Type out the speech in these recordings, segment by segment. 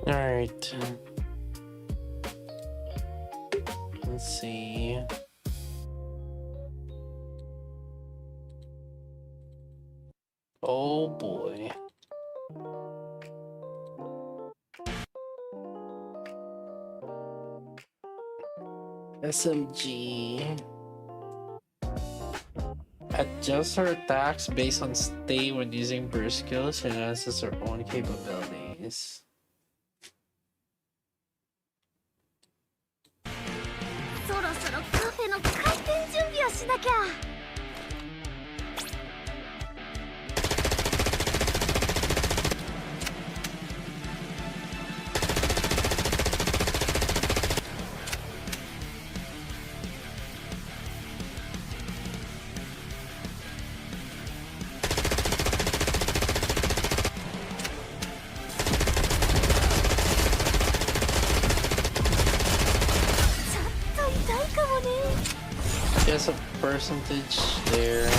Alright. Let's see. Oh boy. SMG. Adjusts her attacks based on state when using burst skills and enhances her own capabilities. そろそろカフェの開店準備をしなきゃ。There's a percentage there.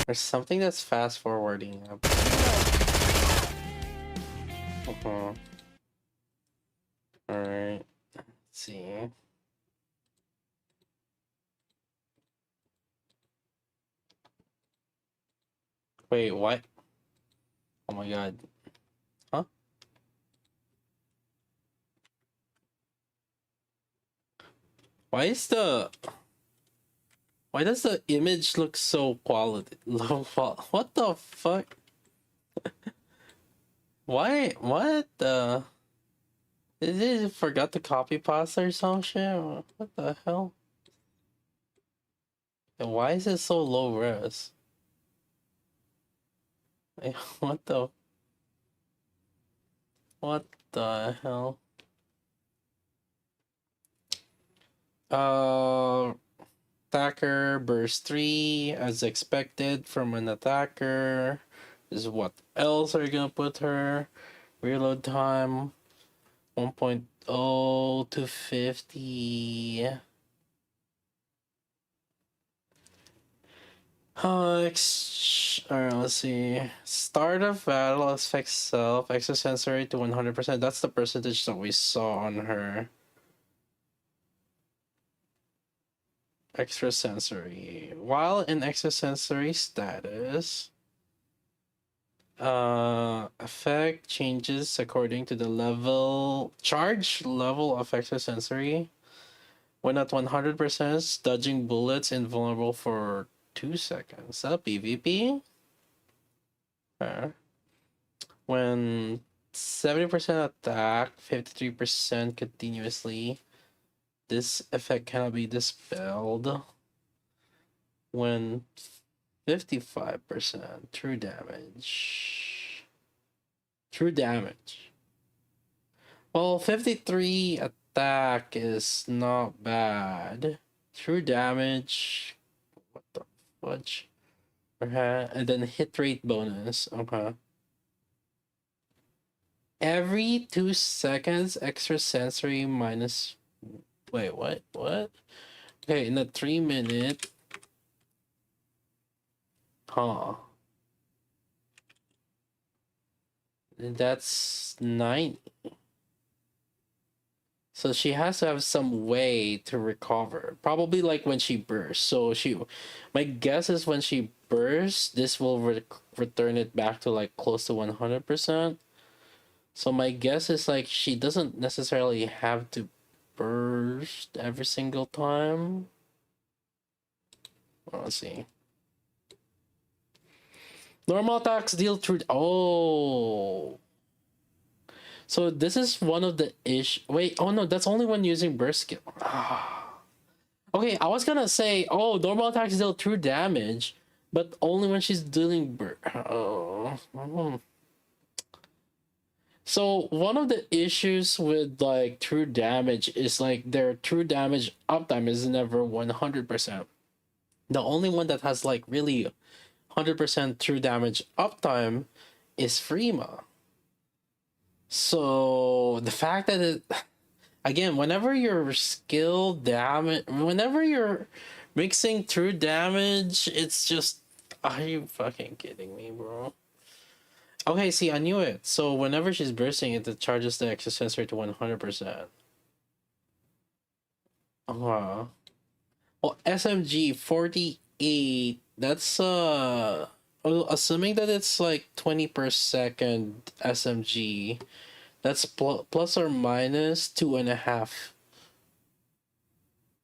There's something that's fast forwarding up. Alright. Let's see. Wait, what? Oh my god. Huh? Why does the image look so quality low? What the fuck? Why? What the? Did it forgot to copy pasta or some shit? What the hell? And why is it so low res? Like, what the hell? Attacker burst 3 as expected from an attacker. Is what else are you gonna put her? Reload time 1.0 to 50. Alright, let's see. Start of battle affects self, extrasensory to 100%. That's the percentage that we saw on her. Extrasensory. While in extrasensory status, effect changes according to the charge level of extrasensory. When at 100%, dodging bullets invulnerable for 2 seconds. That PvP? When 70% attack, 53% continuously. This effect cannot be dispelled. When 55% true damage. True damage. Well, 53 attack is not bad. True damage. What the fudge? And then hit rate bonus. Okay. Every 2 seconds, extrasensory minus. Wait, what? What? Okay, in a 3-minute. Huh. That's 90. So she has to have some way to recover. Probably like when she bursts. So my guess is when she bursts, this will return it back to like close to 100%. So my guess is like she doesn't necessarily have to burst every single time. Well, let's see. Normal attacks deal through. Oh. So this is one of the Wait, oh no, that's only when using burst skill. Okay, I was gonna say, oh, normal attacks deal true damage, but only when she's dealing So one of the issues with like true damage is like their true damage uptime is never 100%. The only one that has like really 100% true damage uptime is Freema. So the fact that Again, whenever you're skill damage, whenever you're mixing true damage, it's just. Are you fucking kidding me, bro? Okay, see, I knew it. So whenever she's bursting, it charges the extra sensor to 100%. Wow. Well, SMG 48. That's well, assuming that it's like 20 per second SMG. That's plus or minus 2.5.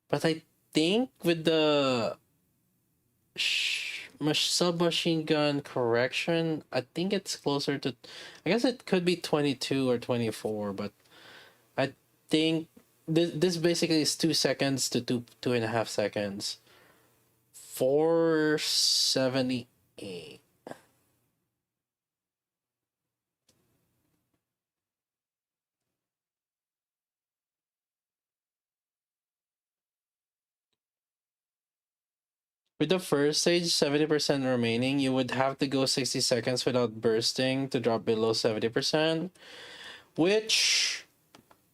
But I think with the submachine gun correction, I think it's closer to. I guess it could be 22 or 24, but I think this basically is 2 seconds to 2.5 seconds. 478. With the first stage, 70% remaining, you would have to go 60 seconds without bursting to drop below 70%, which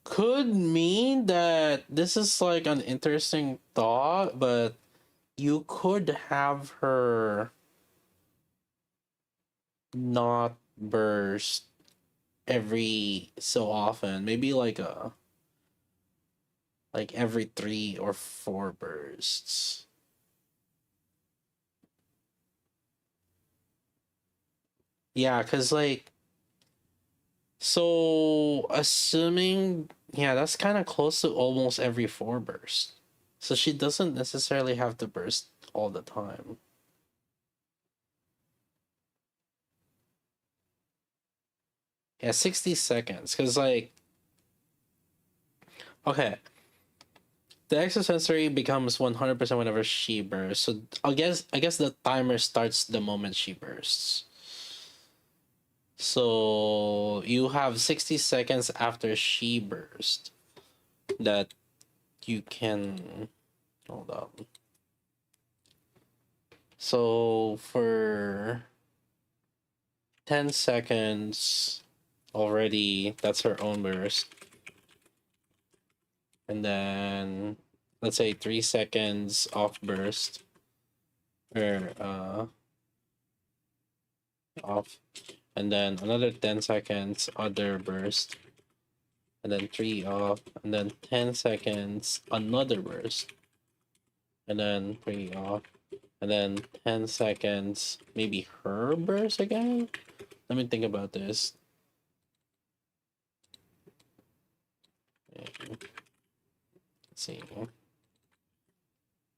could mean that this is like an interesting thought, but you could have her not burst every so often, maybe like every 3 or 4 bursts. Yeah, because like, so assuming, yeah, that's kind of close to almost every 4 bursts. So she doesn't necessarily have to burst all the time. Yeah, 60 seconds. Because, like, okay, the extrasensory becomes 100% whenever she bursts. So I guess the timer starts the moment she bursts. So you have 60 seconds after she bursts that you can hold up. So for 10 seconds already, that's her own burst. And then let's say 3 seconds off burst. Or off. And then another 10 seconds other burst. And then 3 off. And then 10 seconds another burst. And then 3 off. And then 10 seconds maybe her burst again. Let me think about this. Let's see.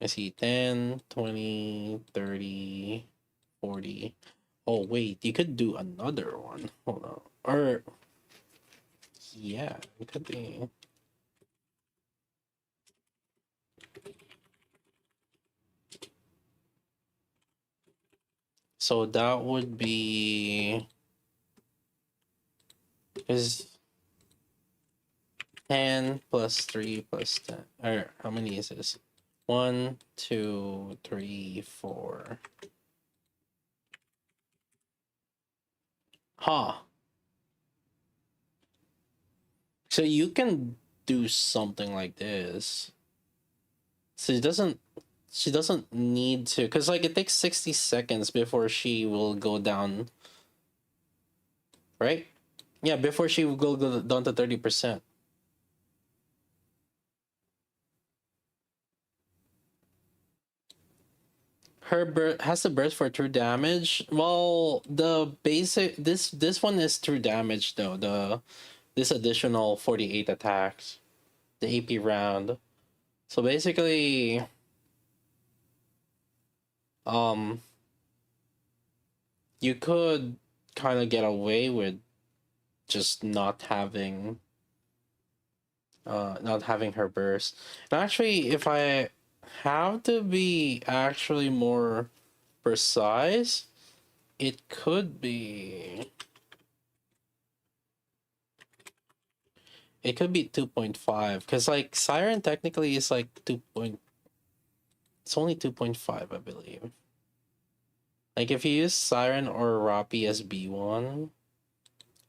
I see 10, 20, 30, 40. Oh, wait, you could do another one. Hold on. Or, yeah, it could be. So that would be. Is 10 plus 3 plus 10. Or, how many is this? 1, 2, 3, 4. Huh. So you can do something like this. So she doesn't need to, because like it takes 60 seconds before she will go down, right? Yeah, before she will go down to 30%. Her has to burst for true damage. Well, the basic this one is true damage though. This additional 48 attacks, the AP round. So basically, um, you could kind of get away with just not having her burst. And actually, if I have to be actually more precise, it could be 2.5, because like Siren technically is like 2 point, it's only 2.5, I believe. Like if you use Siren or Rapi as B1,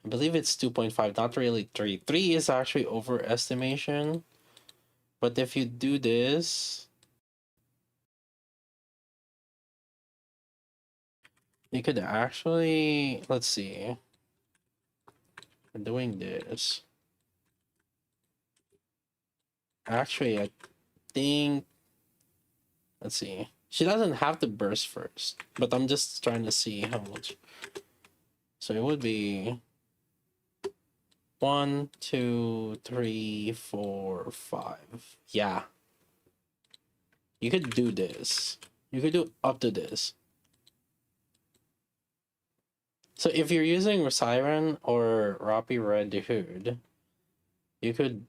I believe it's 2.5, not really 3. 3 is actually overestimation. But if you do this, you could actually, let's see, we're doing this. Actually, I think, let's see. She doesn't have to burst first, but I'm just trying to see how much. So it would be 1, 2, 3, 4, 5. Yeah. You could do this. You could do up to this. So if you're using Siren or Rapi Red Hood, you could,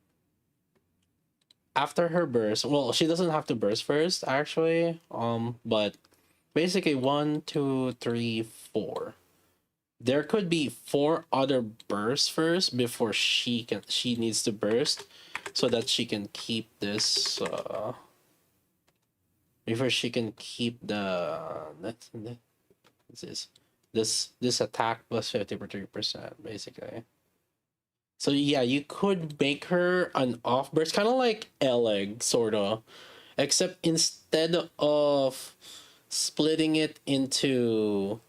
after her burst, well, she doesn't have to burst first, actually. But basically 1, 2, 3, 4. There could be 4 other bursts first before she needs to burst, so that she can keep this. Before she can keep this attack plus 53%, basically. So yeah, you could make her an off burst, kind of like Eleg, sorta, except instead of splitting it into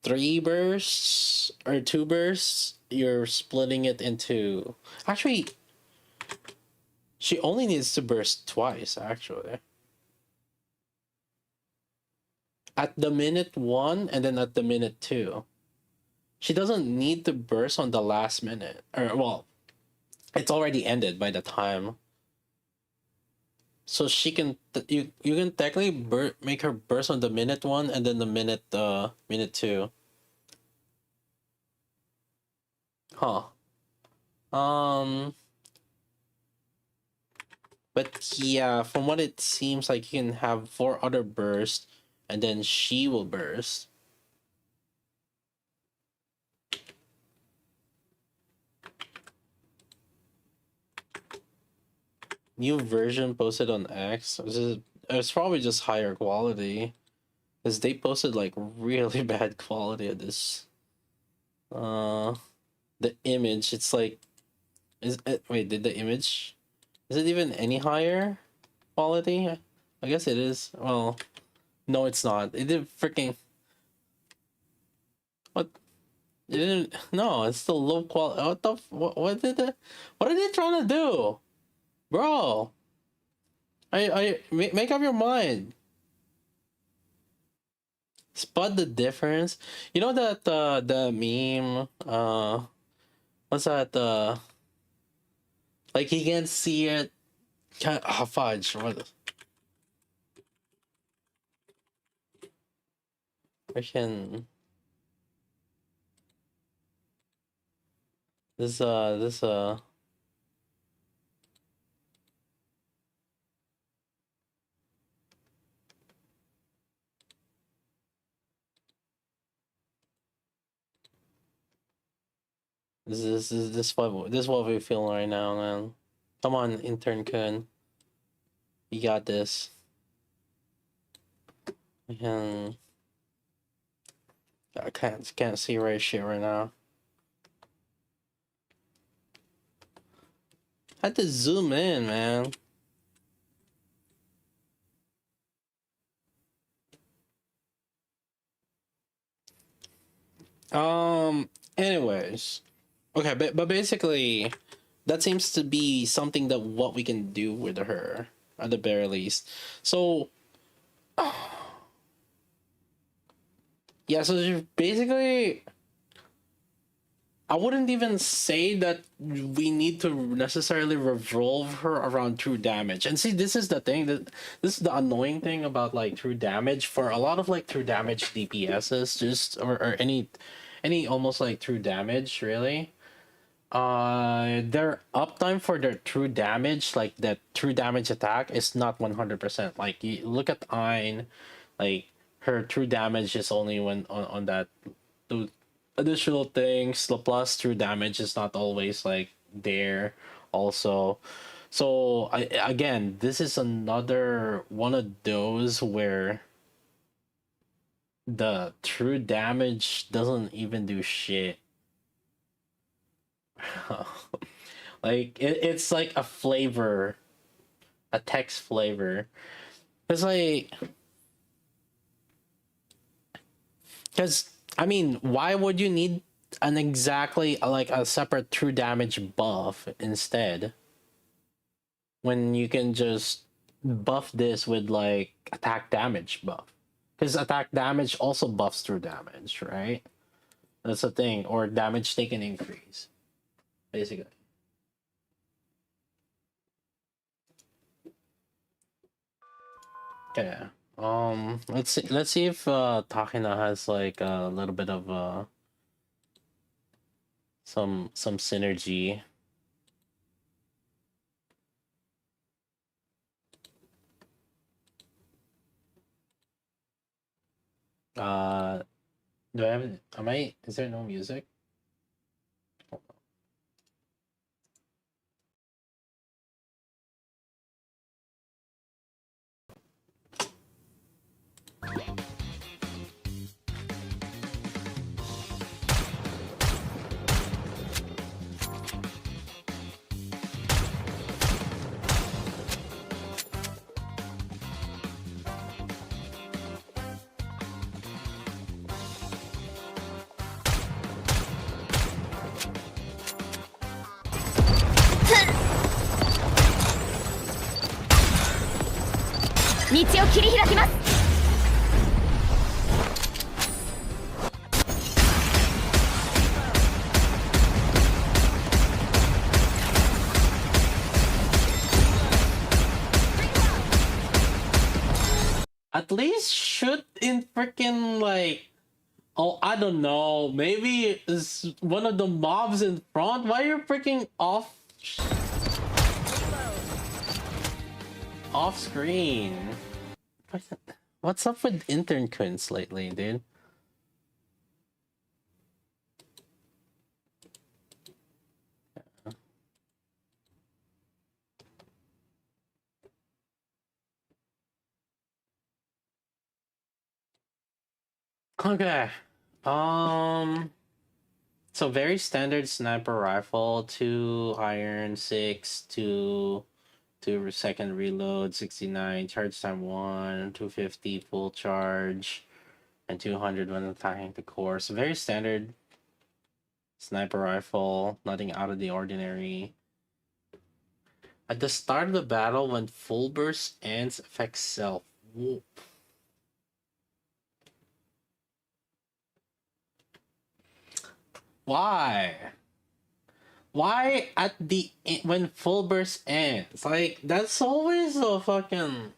3 bursts or 2 bursts, you're splitting it into. Actually, she only needs to burst twice. Actually, at the minute 1 and then at the minute 2. She doesn't need to burst on the last minute, or well, it's already ended by the time. So she can you can technically make her burst on the minute 1 and then the minute 2. Huh. But yeah, from what it seems like, you can have 4 other bursts and then she will burst. New version posted on X. It's probably just higher quality, because they posted like really bad quality of this. The image, it's like, wait, did the image, is it even any higher quality? I guess it is. Well, no, it's not. It did freaking, what? It didn't. No, it's still low quality. What the? What are they trying to do, bro? Make up your mind. Spot the difference. You know that the meme. What's that? Like he can't see it. Can't. Oh fudge. What? I can. This. This what we feel right now, man. Come on, intern Kun. You got this. I can't see right shit right now. Had to zoom in, man. Anyways, okay, but basically, that seems to be something that what we can do with her at the very least. So, yeah. So basically, I wouldn't even say that we need to necessarily revolve her around true damage. And see, this is the thing that this is the annoying thing about like true damage for a lot of like true damage DPSs, just or any almost like true damage really. Their uptime for their true damage, like the true damage attack, is not 100%. Like you look at Ein, like her true damage is only when on that those additional things. The plus true damage is not always like there also. So again, this is another one of those where the true damage doesn't even do shit. Like it's like a flavor, a text flavor. It's like, because I mean, why would you need an exactly like a separate true damage buff instead when you can just buff this with like attack damage buff? Because attack damage also buffs true damage, right? That's the thing, or damage taken increase, basically. Yeah. Let's see if Takina has like a little bit of some synergy. Uh do I have am I is there no music? At least shoot in freaking like, oh, I don't know, maybe it's one of the mobs in front. Why are you freaking off screen? What's up with intern quins lately, dude? Okay. So very standard sniper rifle, 2 iron, 6, 2 second reload, 69, charge time 1, 250 full charge, and 200 when attacking the core. So very standard sniper rifle, nothing out of the ordinary. At the start of the battle, when full burst ends, affects self. Whoop. Why? Why at the when full burst ends? Like that's always a fucking.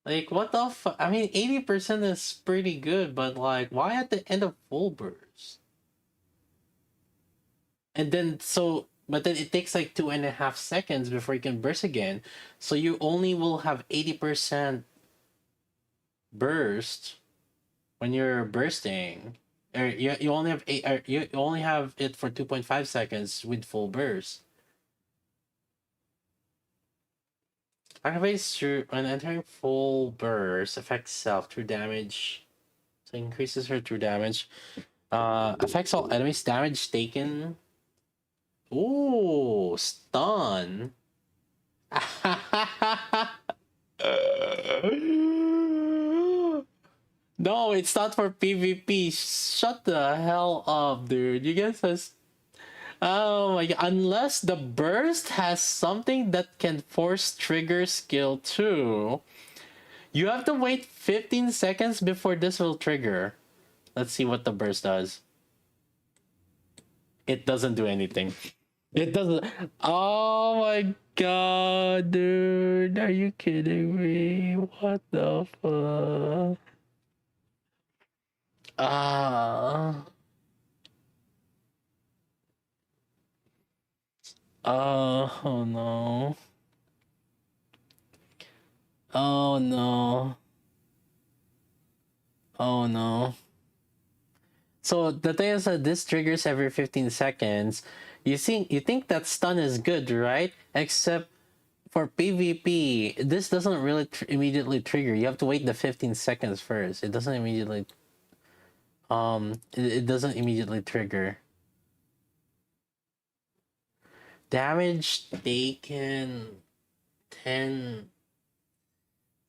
Like what the fuck? I mean, 80% is pretty good, but like, why at the end of full burst? And then but then it takes like 2.5 seconds before you can burst again. So you only will have 80% burst when you're bursting. Or you only have you only have it for 2.5 seconds with full burst. Activates through when entering full burst, affects self through damage. So increases her true damage. Affects all enemies damage taken. Ooh, stun. No, it's not for PvP. Shut the hell up, dude. You guys has. Oh my god. Unless the burst has something that can force trigger skill too. You have to wait 15 seconds before this will trigger. Let's see what the burst does. It doesn't do anything. It doesn't. Oh my god, dude. Are you kidding me? What the fuck? Ah. Oh no. Oh no. Oh no. So the thing is that this triggers every 15 seconds. You think that stun is good, right? Except for PvP, this doesn't really immediately trigger. You have to wait the 15 seconds first. It doesn't immediately. it doesn't immediately trigger. Damage taken 10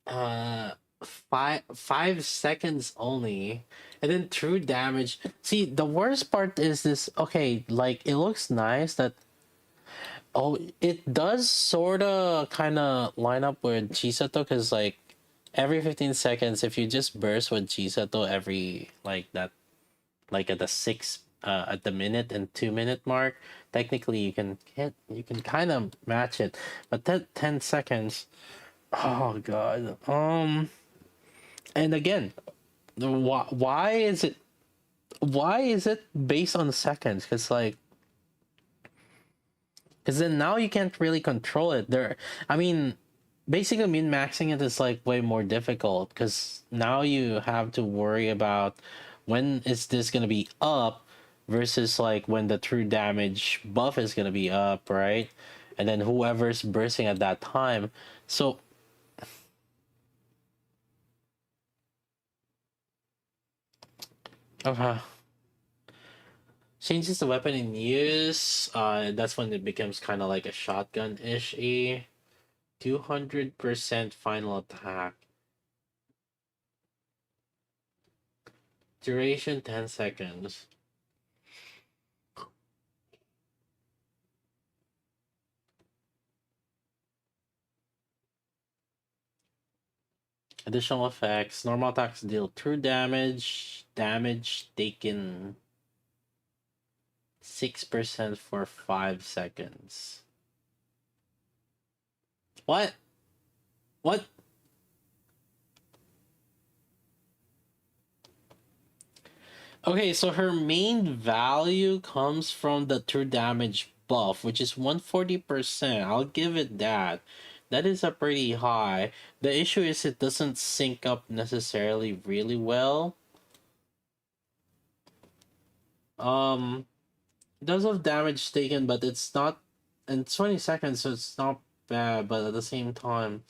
uh 5 seconds only, and then true damage. See, the worst part is this. Okay, like it looks nice that, oh, it does sort of kind of line up with Chisato, because like every 15 seconds, if you just burst with Chisato every like that, like at the six at the minute and 2 minute mark, technically you can kind of match it, but that 10 seconds, oh god. And again, why is it based on seconds? Because like, because then now you can't really control it there. I mean, basically min maxing it is like way more difficult, because now you have to worry about when is this gonna be up versus like when the true damage buff is gonna be up, right? And then whoever's bursting at that time. So okay. Changes the weapon in use. That's when it becomes kind of like a shotgun-ish. 200% final attack. Duration 10 seconds. Additional effects. Normal attacks deal true damage. Damage taken 6% for 5 seconds. What? What? Okay, so her main value comes from the true damage buff, which is 140%. I'll give it that. That is a pretty high. The issue is it doesn't sync up necessarily really well. It does have damage taken, but it's not in 20 seconds, so it's not bad, but at the same time,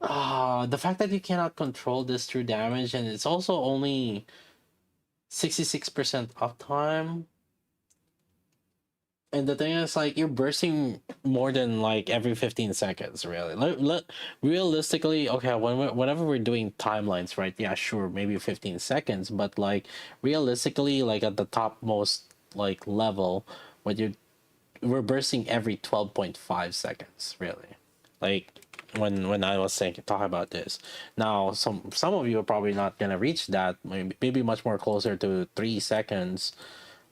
the fact that you cannot control this true damage, and it's also only 66% uptime. And the thing is, like, you're bursting more than like every 15 seconds, really. Realistically, okay, whenever we're doing timelines, right? Yeah, sure, maybe 15 seconds, but like realistically, like at the topmost like level, what you're we're bursting every 12.5 seconds, really. Like when I was saying talk about this. Now some of you are probably not gonna reach that, maybe much more closer to 3 seconds,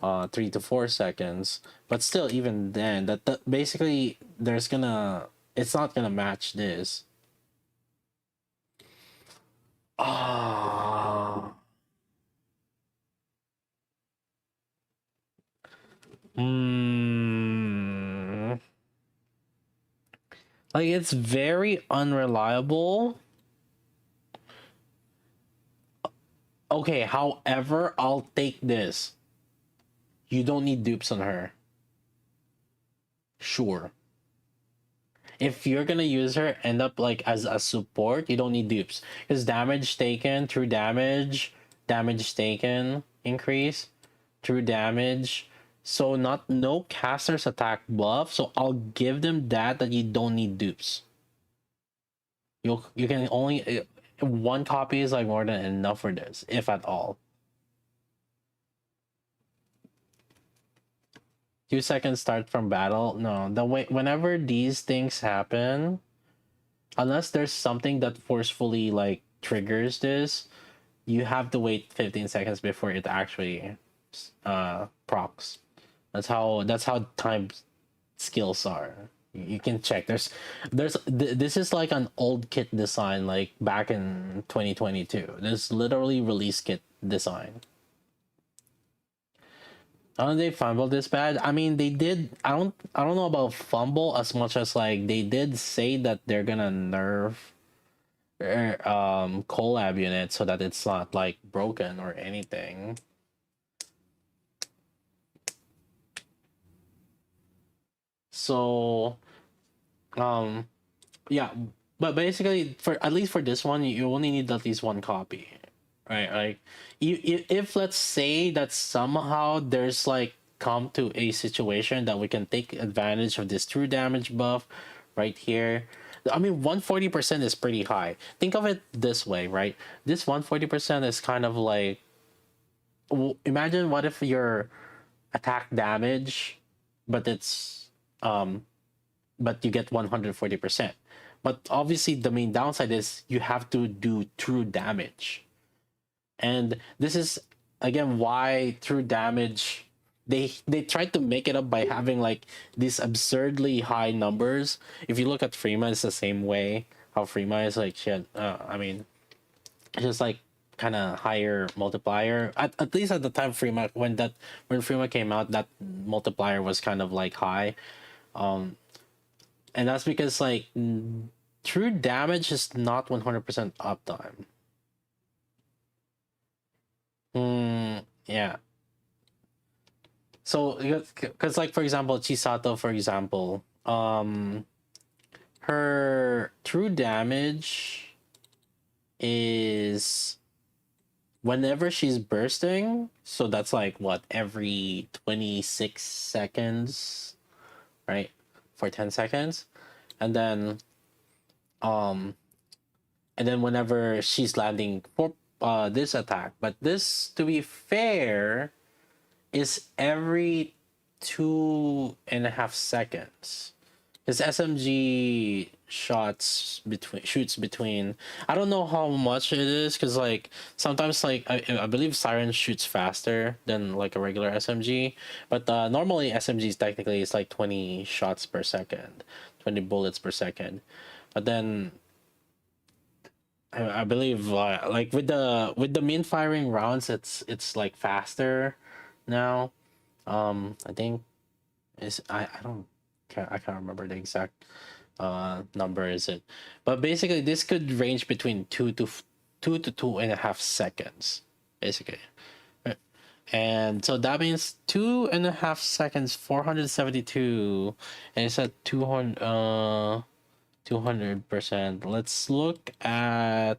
3 to 4 seconds, but still, even then, that basically it's not gonna match this. Ah. Hmm. Like, it's very unreliable. Okay, however, I'll take this. You don't need dupes on her. Sure. If you're gonna use her, end up like as a support, you don't need dupes. Because damage taken, true damage, damage taken increase, true damage. So not no casters attack buff. So I'll give them that you don't need dupes. You can only one copy is like more than enough for this, if at all. 2 seconds start from battle. No, the way whenever these things happen, unless there's something that forcefully like triggers this, you have to wait 15 seconds before it actually procs. That's how time skills are. You can check. This is like an old kit design, like back in 2022. This literally release kit design. I don't think they fumbled this bad. I mean, they did. I don't know about fumble as much as like they did say that they're gonna nerf collab unit so that it's not like broken or anything. So yeah, but basically for at least for this one, you only need at least one copy. right? Like, if let's say that somehow there's like come to a situation that we can take advantage of this true damage buff right here. I mean, 140% is pretty high. Think of it this way, right? This 140% is kind of like, imagine what if your attack damage, but it's but you get 140%. But obviously, the main downside is you have to do true damage. And this is again why true damage, they tried to make it up by having like these absurdly high numbers. If you look at Freema, it's the same way. How Freema is like shit. I mean, it's just like kind of higher multiplier. At least at the time Freema, when Freema came out, that multiplier was kind of like high. And that's because like true damage is not 100% uptime. Yeah. So because like for example Chisato, for example, her true damage is whenever she's bursting, so that's like what, every 26 seconds, right? For 10 seconds. And then whenever she's landing for this attack, but this, to be fair, is every 2.5 seconds. His SMG shoots between, I don't know how much it is, because like sometimes like I believe Siren shoots faster than like a regular SMG, but normally SMGs technically is like 20 shots per second, 20 bullets per second. But then I believe like with the min firing rounds, it's like faster now. I think is I can't remember the exact number is it, but basically this could range between 2 to 2.5 seconds, basically. And so that means 2.5 seconds, 472, and it's at 200%. Let's look at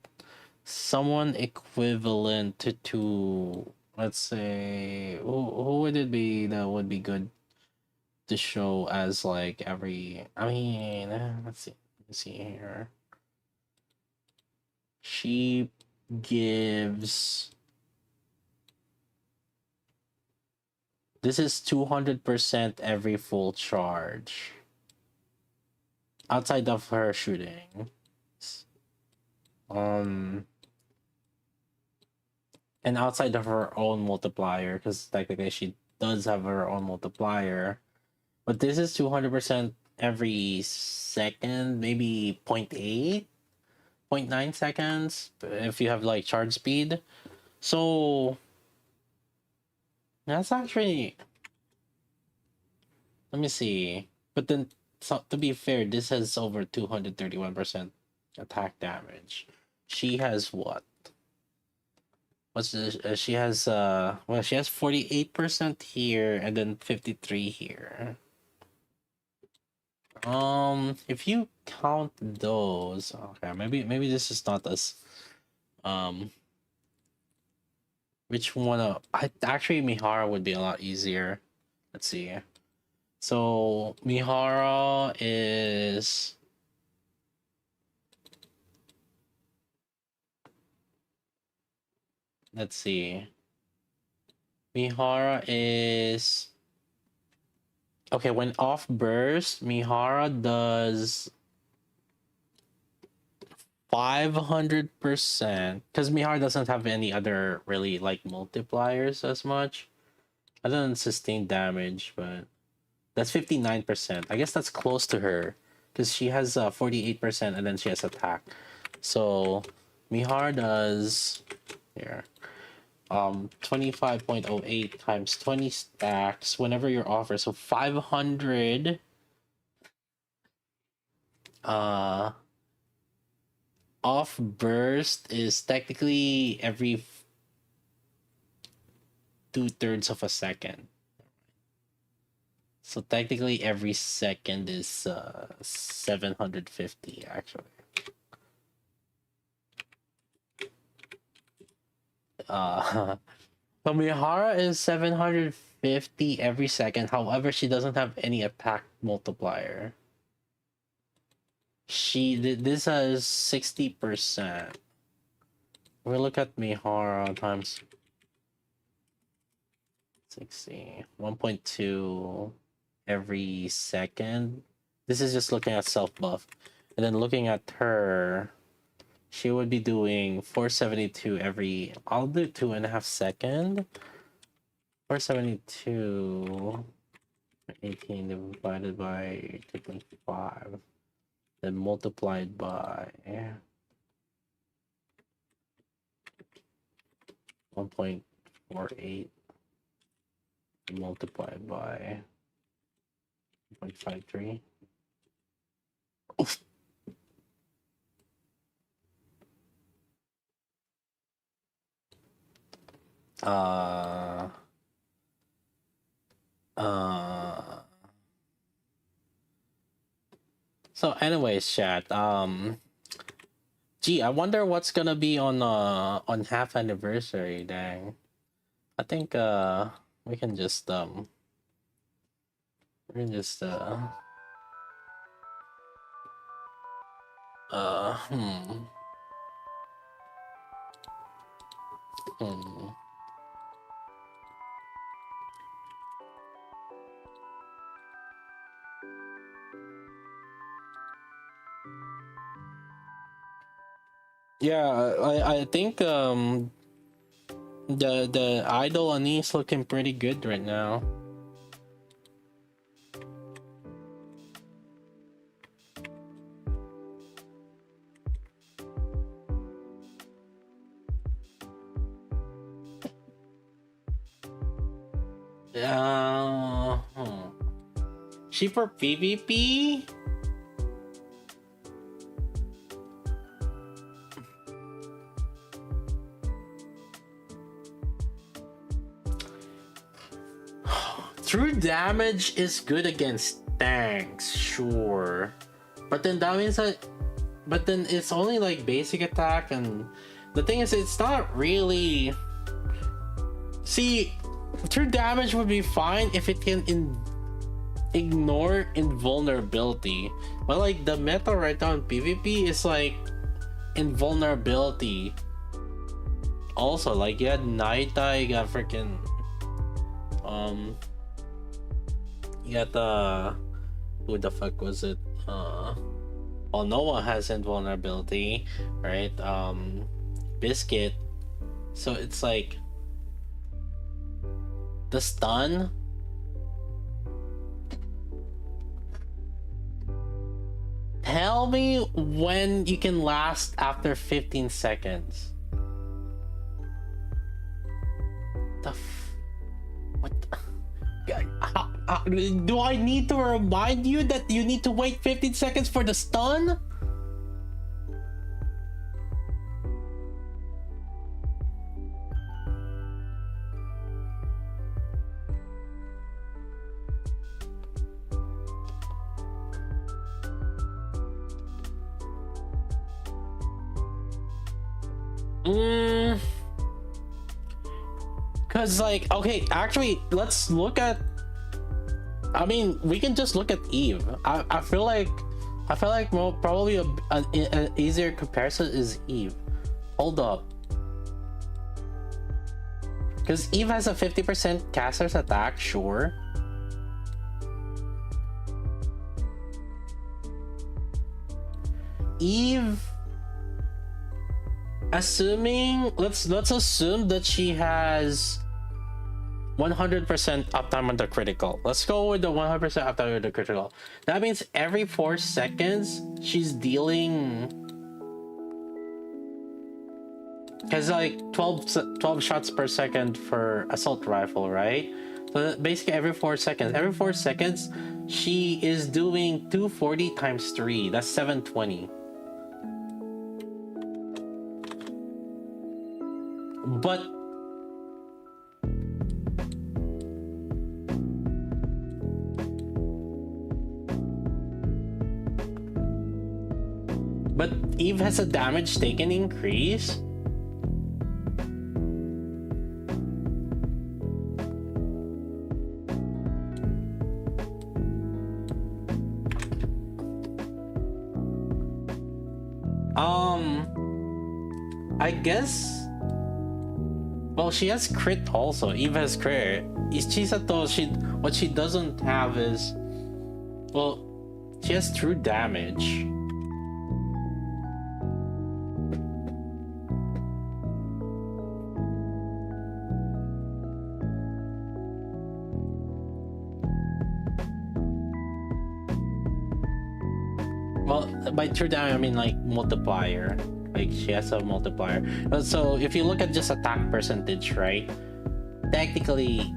someone equivalent to, let's say, who would it be that would be good to show as like every, I mean, let's see here. She gives, this is 200% every full charge outside of her shooting. And outside of her own multiplier, because technically she does have her own multiplier, but this is 200% every second, maybe 0.8, 0.9 seconds if you have like charge speed. So that's actually, let me see. But then, so, to be fair, this has over 231% attack damage. She has what? What's this? She has well, she has 48% here and then 53 here. If you count those, okay, maybe this is not as which one I actually Mihara would be a lot easier. Let's see. So Mihara is, let's see. Mihara is, okay, when off burst, Mihara does 500%, because Mihara doesn't have any other really like multipliers as much other than sustained damage, but that's 59%. I guess that's close to her because she has 48% and then she has attack. So Mihara does here 25.08 times 20 stacks whenever you're offered. So 500 off burst is technically every 2/3 of a second. So technically every second is 750 actually. So Mihara is 750 every second. However, she doesn't have any attack multiplier. This has 60%. We look at Mihara times 60, 1.2 every second. This is just looking at self buff, and then looking at her, she would be doing 472 every. I'll do 2.5 second. 472, 18 divided by 2.5, then multiplied by 1.48, multiplied by 1.53. Oof. So anyways, chat, gee, I wonder what's gonna be on half anniversary. Dang, I think we can just we can just hmm hmm yeah, I think the idol Annie's looking pretty good right now. She for PvP? True damage is good against tanks, sure. But then that means that, but then it's only like basic attack, and the thing is, it's not really. See, true damage would be fine if it can ignore invulnerability. But like the meta right now in PvP is like invulnerability. Also, like you had Naita, you got freaking you got the who the fuck was it? Well, Noah has invulnerability, right? Biscuit. So it's like the stun. Tell me when you can last after 15 seconds. What? Do I need to remind you that you need to wait 15 seconds for the stun? Cause like, okay, actually, let's look at. I mean, we can just look at Eve. I feel like probably an easier comparison is Eve. Hold up. Because Eve has a 50% caster's attack, sure. Eve, assuming let's assume that she has 100% uptime on the critical. Let's go with the 100% uptime on the critical. That means every 4 seconds she's dealing, because like 12 shots per second for assault rifle, right? So basically every 4 seconds she is doing 240 times 3. That's 720. But Eve has a damage taken increase. I guess. Well, she has crit also. Eve has crit. Is Chisato? What she doesn't have is, well, she has true damage. Well, by true damage, I mean like multiplier. Like she has a multiplier. So if you look at just attack percentage, right? Technically,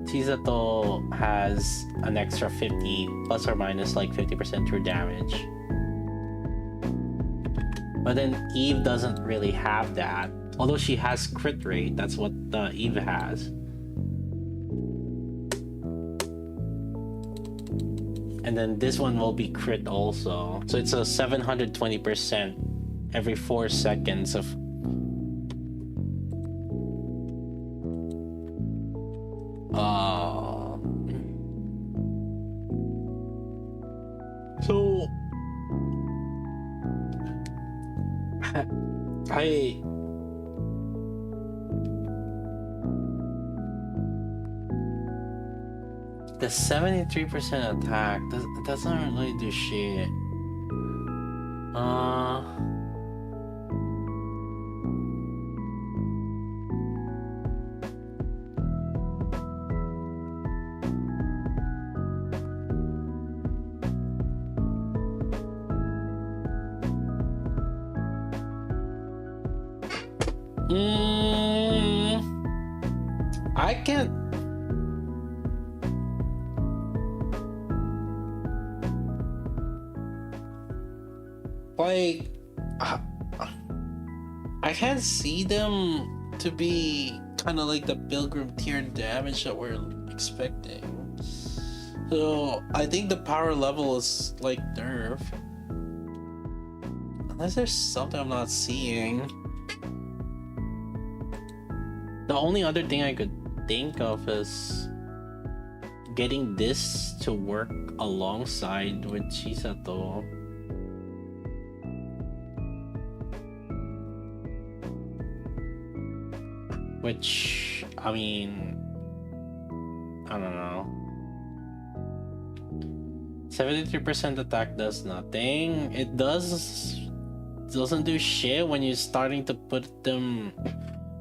Chisato has an extra 50 plus or minus like 50% true damage. But then Eve doesn't really have that. Although she has crit rate, that's what Eve has. And then this one will be crit also. So it's a 720% every 4 seconds of... So... The 73% attack doesn't really do shit. I can't. Like, I can't see them to be kind of like the Pilgrim tier damage that we're expecting. So I think the power level is like nerf. Unless there's something I'm not seeing. The only other thing I could think of is getting this to work alongside with Chisato. Which, I mean, I don't know. 73% attack does nothing. It doesn't do shit when you're starting to put them.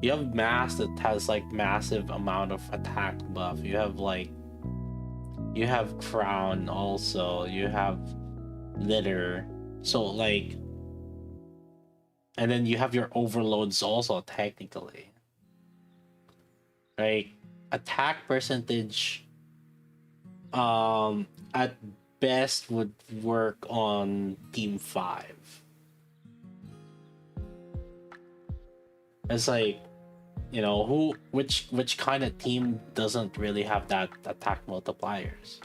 You have mass that has like massive amount of attack buff. You have crown also. You have litter. So like, and then you have your overloads also technically. Like attack percentage, at best would work on team 5. It's like, you know, which kind of team doesn't really have that attack multipliers,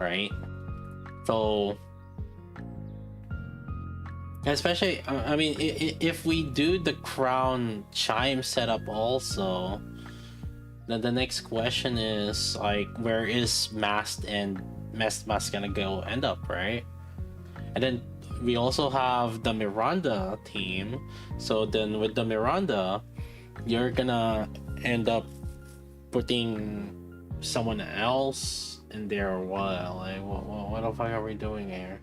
right? So especially, I mean, if we do the crown chime setup also, then the next question is like, where is Mast and Mast gonna go end up, right? And then we also have the Miranda team. So then with the Miranda, you're gonna end up putting someone else in there or what? Like, what the fuck are we doing here?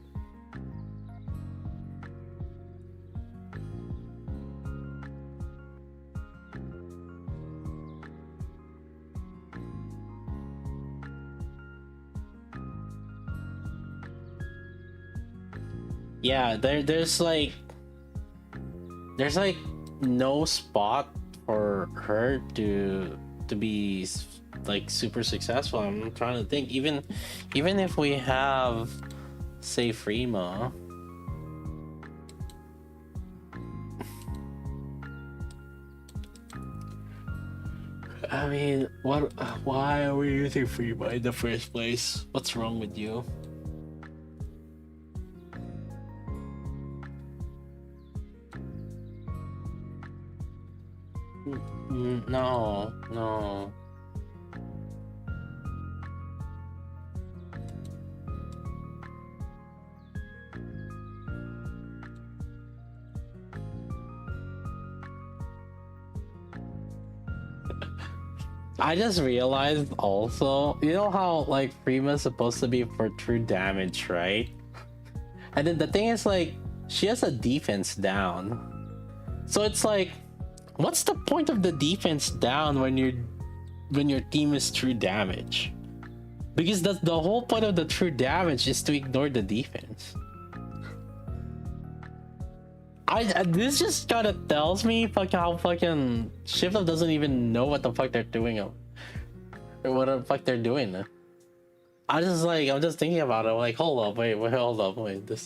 Yeah, there's like no spot for her to be like super successful. I'm trying to think, even if we have, say, Frima. I mean, why are we using Frima in the first place? What's wrong with you? No. I just realized also, you know how like Prima's supposed to be for true damage, right? And then the thing is like she has a defense down. So it's like, what's the point of the defense down when your team is true damage? Because that's the whole point of the true damage is to ignore the defense. This just kind of tells me how fucking Shift Up doesn't even know what the fuck they're doing or what the fuck they're doing. I'm just thinking about it. I'm like, hold up, hold up, wait. This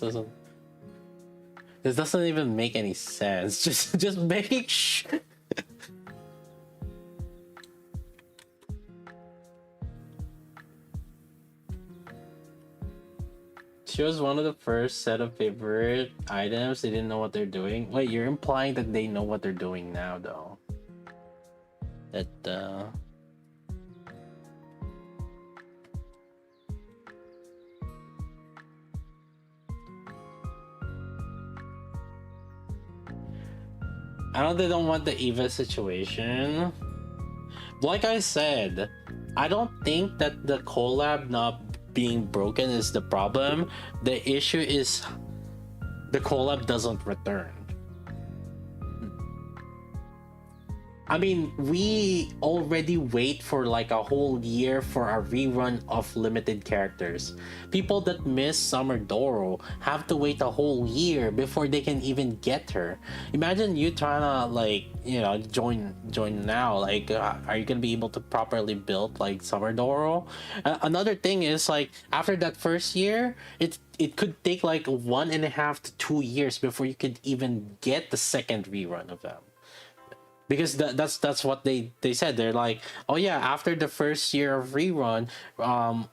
doesn't even make any sense. Just make sure. She was one of the first set of favorite items. They didn't know what they're doing. Wait, you're implying that they know what they're doing now, though. That I know they don't want the Eva situation. Like I said, I don't think that the collab not being broken is the problem. The issue is the collab doesn't return. I mean, we already wait for like a whole year for a rerun of limited characters. People that miss Summer Doro have to wait a whole year before they can even get her. Imagine you trying to like, you know, join now. Like, are you gonna be able to properly build like Summer Doro? Another thing is like after that first year, it could take like 1.5 to 2 years before you could even get the second rerun of them. Because that's what they said. They're like, oh yeah, after the first year of rerun,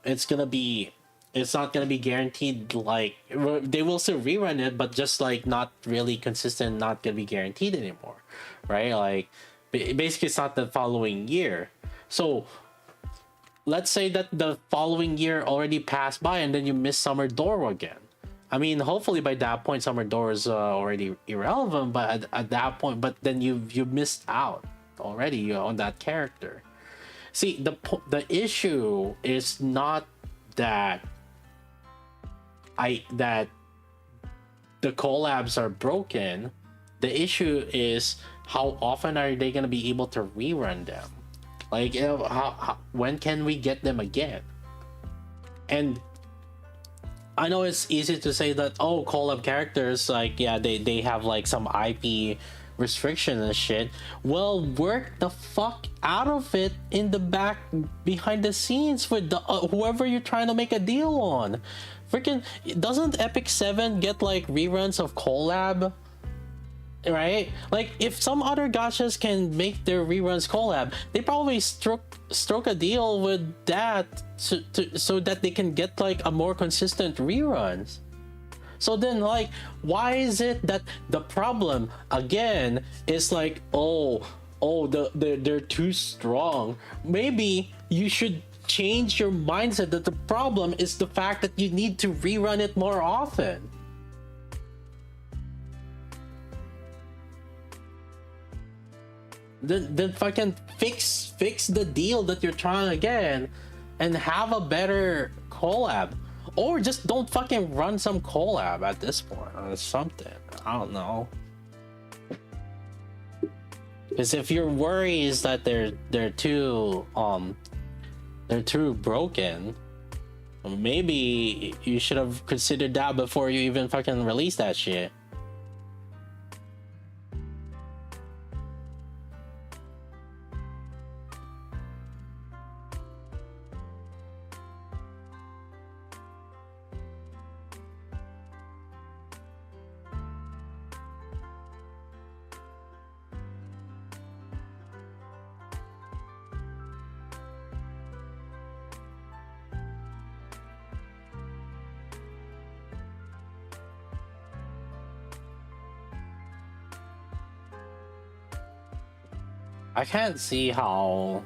it's not gonna be guaranteed. Like they will still rerun it, but just like not really consistent, not gonna be guaranteed anymore, right? Like basically it's not the following year. So let's say that the following year already passed by and then you miss Summer Doro again. I mean, hopefully by that point, Summer Door is already irrelevant. But at that point, but then you missed out already on that character. See, the issue is not that that the collabs are broken. The issue is how often are they gonna be able to rerun them? Like, you know, when can we get them again? And I know it's easy to say that, oh, collab characters, like, yeah, they have like some IP restriction and shit. Well, work the fuck out of it in the back behind the scenes with the whoever you're trying to make a deal on. Freaking, doesn't Epic 7 get like reruns of collab? Right? Like, if some other gachas can make their reruns collab, they probably stroke a deal with that so that they can get like a more consistent reruns. So then, like, why is it that the problem again is like, they're too strong? Maybe you should change your mindset that the problem is the fact that you need to rerun it more often. Then fucking fix the deal that you're trying to get and have a better collab, or just don't fucking run some collab at this point or something. I don't know. Because if your worry is that they're too broken, maybe you should have considered that before you even fucking release that shit. I can't see how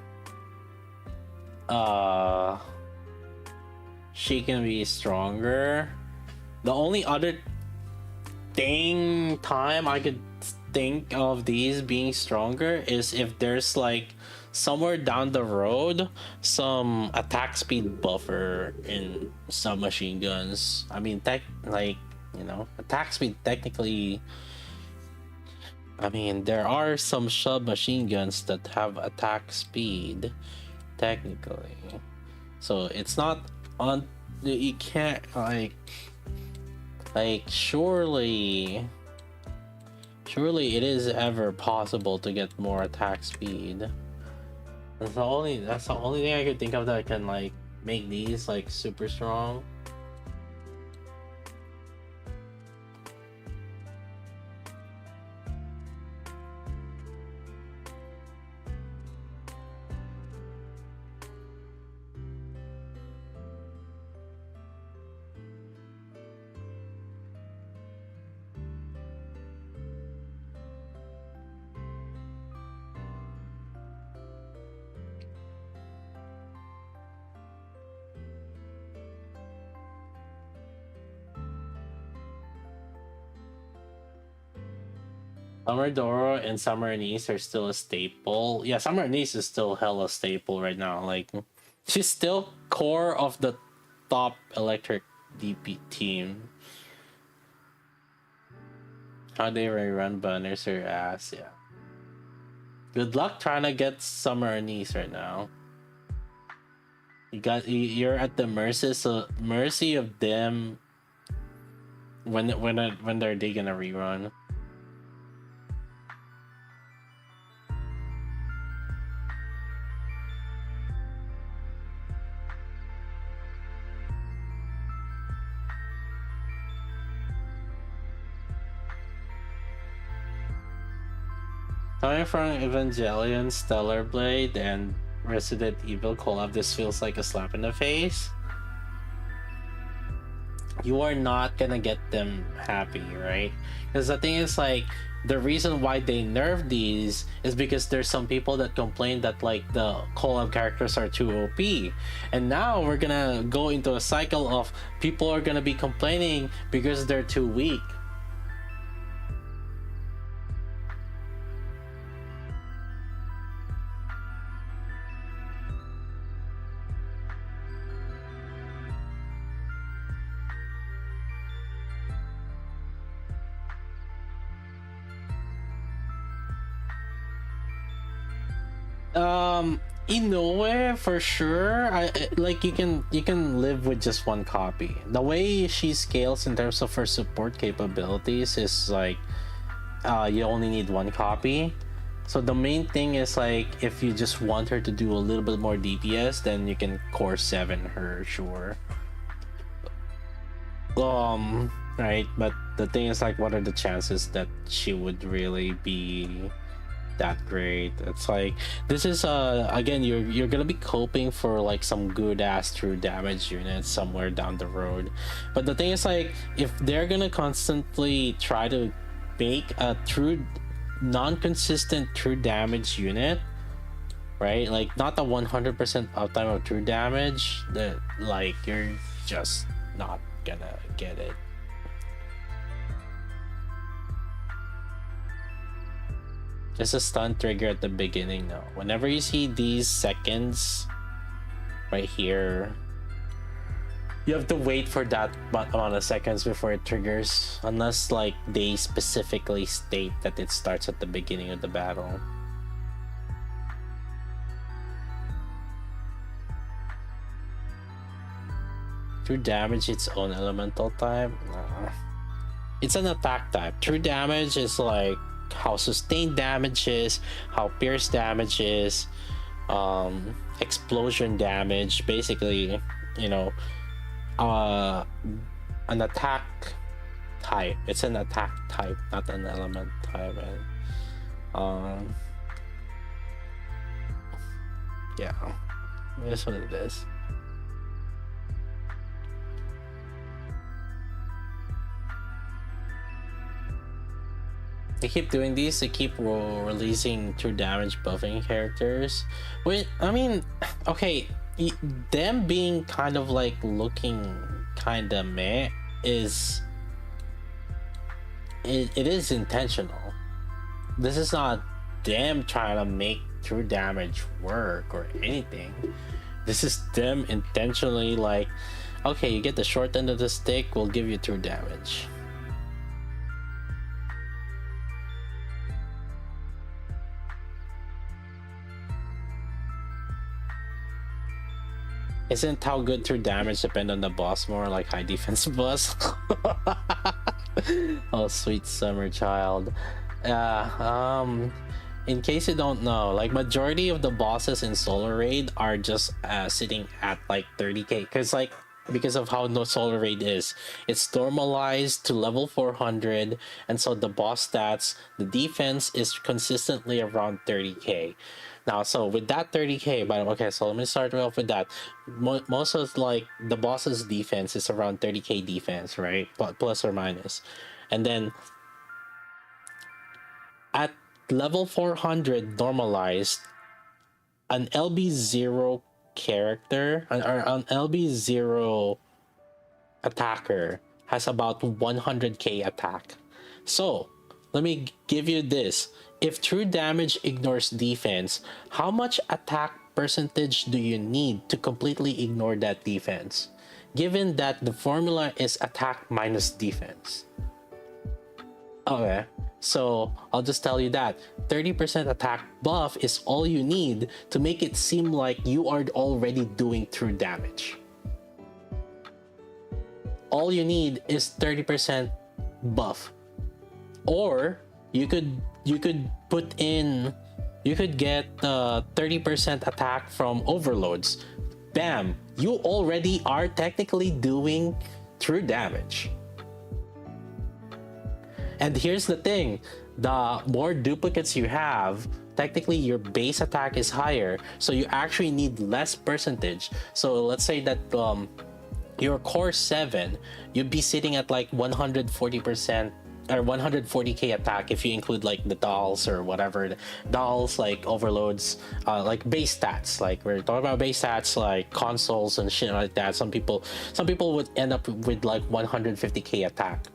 she can be stronger. The only other time I could think of these being stronger is if there's like somewhere down the road some attack speed buffer in submachine guns. I mean, attack speed technically. I mean, there are some submachine guns that have attack speed, technically. So it's not on. You can't surely it is ever possible to get more attack speed. That's the only thing I could think of that can like make these like super strong. Summer Doro and Summer Anise are still a staple. Yeah, Summer Anise is still hella staple right now. Like, she's still core of the top electric DP team. How they run banners her ass, yeah. Good luck trying to get Summer Anise right now. You're at the mercy of them when they're digging a rerun. Coming from Evangelion, Stellar Blade, and Resident Evil Collab, this feels like a slap in the face. You are not gonna get them happy, right? Because the thing is, like, the reason why they nerfed these is because there's some people that complain that like the Collab characters are too OP, and now we're gonna go into a cycle of people are gonna be complaining because they're too weak. Inoue for sure. Like you can live with just one copy. The way she scales in terms of her support capabilities is like you only need one copy. So the main thing is like if you just want her to do a little bit more DPS, then you can core 7 her, sure. Right, but the thing is like what are the chances that she would really be that great? It's like this is again you're gonna be coping for like some good ass true damage units somewhere down the road, but the thing is like if they're gonna constantly try to make a true non-consistent true damage unit, right, like not a 100% uptime of true damage, that like you're just not gonna get it. Just a stun trigger at the beginning now. Whenever you see these seconds right here, you have to wait for that amount of seconds before it triggers, unless like they specifically state that it starts at the beginning of the battle. True damage its own elemental type? Nah. It's an attack type. True damage is like how sustained damage is, how pierce damage is, explosion damage, basically, you know, an attack type. It's an attack type, not an element type. And yeah, that's what it is. They keep doing these. They keep releasing true damage buffing characters. Wait, I mean, okay, them being kind of like looking kind of meh is it is intentional. This is not them trying to make true damage work or anything. This is them intentionally like, okay, you get the short end of the stick, we'll give you true damage. Isn't how good true damage depend on the boss more, like high defense boss? Oh, sweet summer child. In case you don't know, like majority of the bosses in Solar Raid are just sitting at like 30k, because of how no Solar Raid is. It's normalized to level 400, and so the boss stats, the defense is consistently around 30k. Now, so with that 30k, but okay, so let me start off with that. Most of like the boss's defense is around 30k defense, right? Plus or minus. And then at level 400 normalized, an LB0 character or an LB0 attacker has about 100k attack. So let me give you this. If true damage ignores defense, how much attack percentage do you need to completely ignore that defense? Given that the formula is attack minus defense. Okay, so I'll just tell you that 30% attack buff is all you need to make it seem like you are already doing true damage. All you need is 30% buff. Or you could put in, you could get 30% attack from overloads. Bam, you already are technically doing true damage. And here's the thing, the more duplicates you have, technically your base attack is higher, so you actually need less percentage. So let's say that your core 7, you'd be sitting at like 140% or 140k attack if you include like the dolls or whatever, dolls like overloads, like base stats. Like we're talking about base stats like consoles and shit like that. Some people would end up with like 150k attack.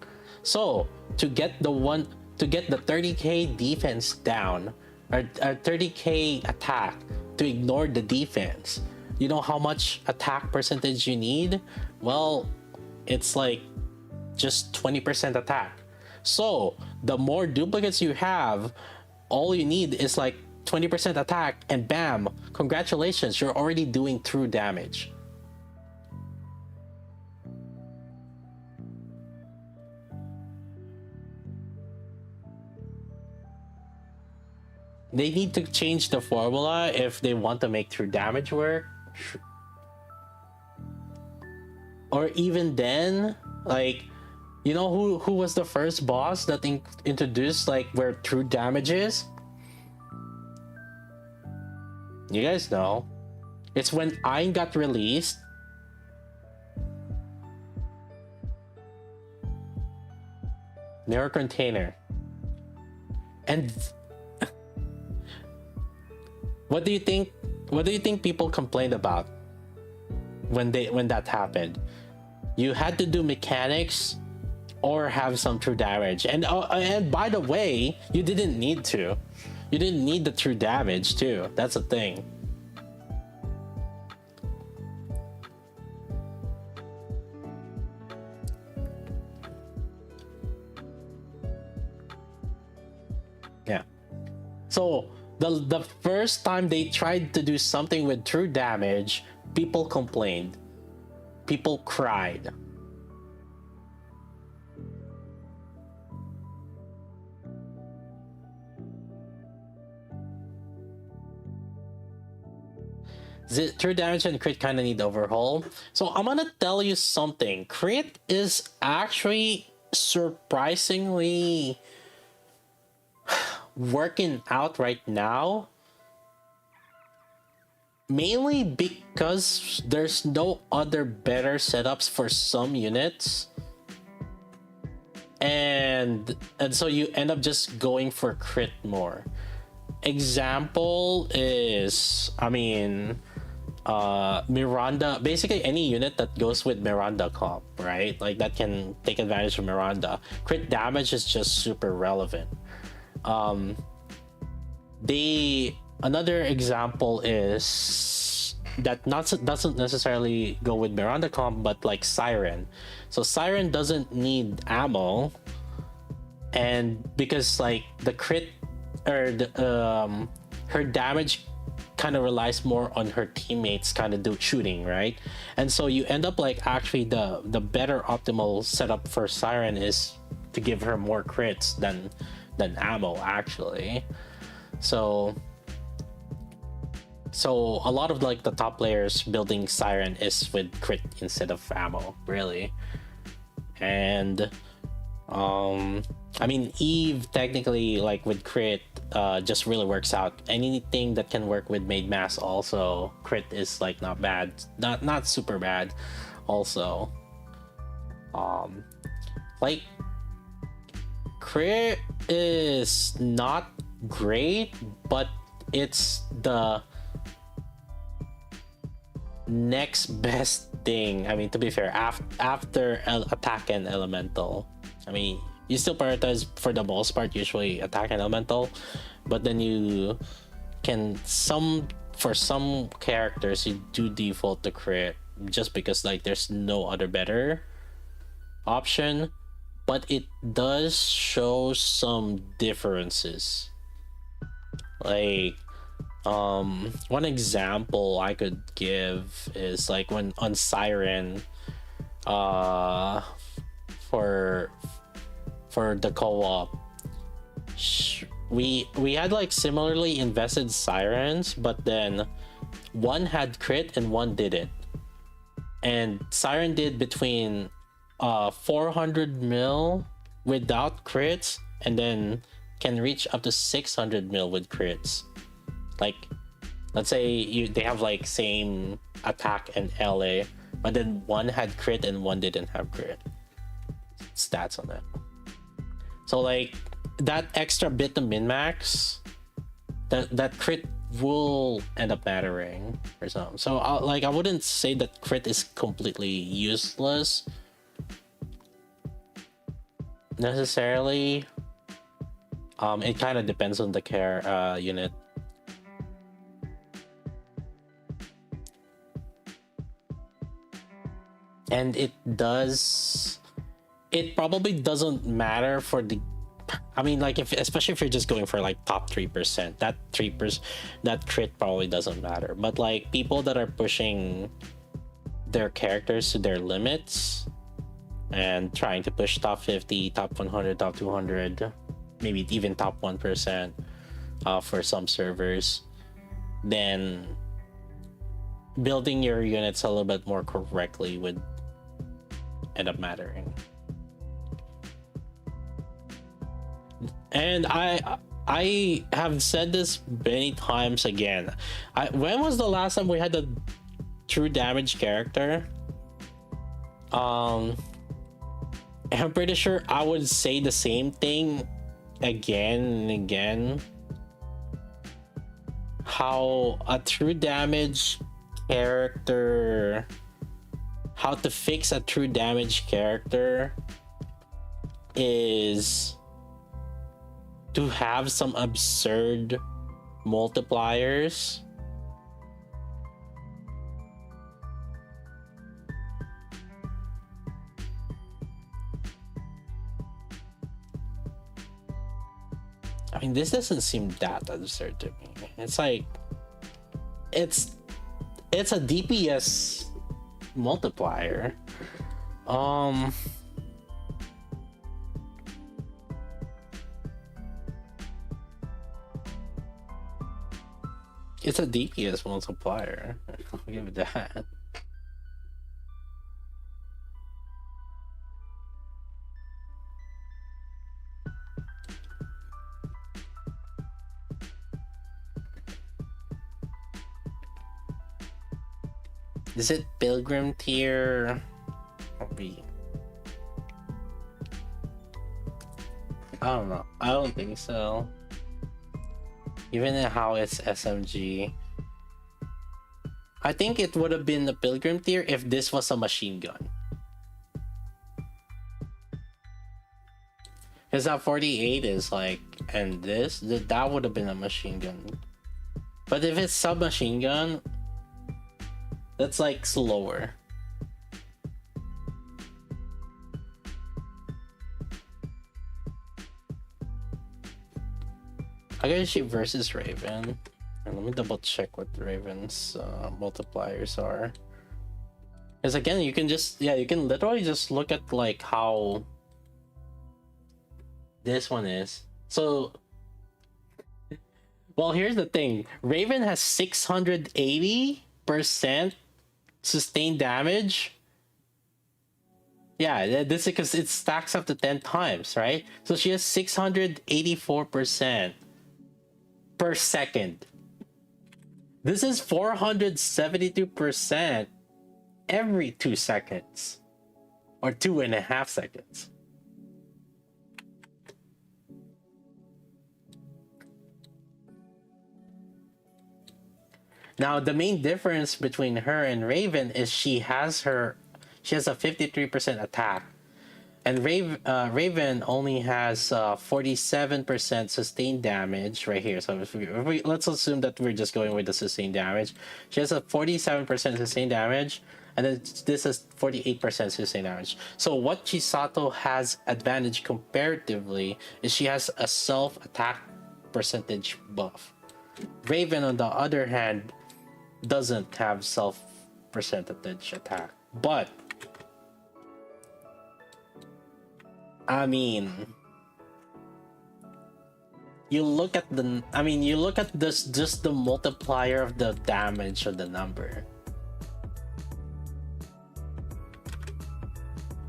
So to get the 30k defense down, or 30k attack to ignore the defense, you know how much attack percentage you need? Well, it's like just 20% attack. So the more duplicates you have, all you need is like 20% attack, and bam, congratulations, you're already doing true damage. They need to change the formula if they want to make true damage work. Or even then, like, you know who was the first boss that introduced like where true damage is? You guys know. It's when Ein got released. Mirror container. And what do you think people complained about when that happened? You had to do mechanics or have some true damage, and by the way, you didn't need to. You didn't need the true damage too. That's a thing. Yeah. So the first time they tried to do something with true damage, people complained. People cried. True damage and crit kind of need overhaul. So I'm gonna tell you something. Crit is actually surprisingly working out right now. Mainly because there's no other better setups for some units. And so you end up just going for crit more. Example is, I mean, Miranda, basically any unit that goes with Miranda comp, right? Like that can take advantage of Miranda. Crit damage is just super relevant. Another example is that not doesn't necessarily go with Miranda comp, but like Siren. So Siren doesn't need ammo, and because like the crit or her damage kind of relies more on her teammates kind of do shooting, right? And so you end up like actually the better optimal setup for Siren is to give her more crits than ammo actually. So a lot of like the top players building Siren is with crit instead of ammo, really. And I mean, Eve technically like with crit just really works out. Anything that can work with Maid Mass also, crit is like not bad, not super bad also. Like crit is not great, but it's the next best thing. I mean, to be fair, after attack and elemental, I mean, you still prioritize for the most part usually attack and elemental, but then you can for some characters you do default to crit just because like there's no other better option, but it does show some differences. Like one example I could give is like when on Siren for the co-op we had like similarly invested Sirens, but then one had crit and one didn't, and Siren did between 400 mil without crits and then can reach up to 600 mil with crits. Like let's say they have like same attack and LA, but then one had crit and one didn't have crit stats on it. So like that extra bit to min-max, that crit will end up mattering or something. So like I wouldn't say that crit is completely useless necessarily. It kind of depends on the care unit. And it probably doesn't matter for the, I mean, like especially if you're just going for like top 3%, that 3%, that crit probably doesn't matter. But like people that are pushing their characters to their limits and trying to push top 50, top 100, top 200, maybe even top 1% for some servers, then building your units a little bit more correctly would end up mattering. And I have said this many times again. When was the last time we had a true damage character? I'm pretty sure I would say the same thing again and again. How a true damage character, how to fix a true damage character is to have some absurd multipliers. I mean, this doesn't seem that absurd to me. It's like it's a DPS multiplier. It's a DPS multiplier. I'll give it that. Is it Pilgrim tier? Probably. I don't know. I don't think so. Even how it's SMG. I think it would have been the Pilgrim tier if this was a machine gun. Because that 48 is like, and that would have been a machine gun. But if it's submachine gun, that's like slower. I guess she versus Raven. And let me double check what Raven's multipliers are. Because again, you can just, yeah, you can literally just look at like how this one is. So, well, here's the thing. Raven has 680% sustained damage. Yeah, this is because it stacks up to 10 times, right? So she has 684% per second. This is 472% every 2 seconds. Or 2.5 seconds. Now, the main difference between her and Raven is she has a 53% attack. And Raven only has 47% sustained damage right here. So if we let's assume that we're just going with the sustained damage. She has a 47% sustained damage, and then this is 48% sustained damage. So what Chisato has advantage comparatively is she has a self-attack percentage buff. Raven, on the other hand, doesn't have self-percentage attack, but I mean, you look at this, just the multiplier of the damage of the number.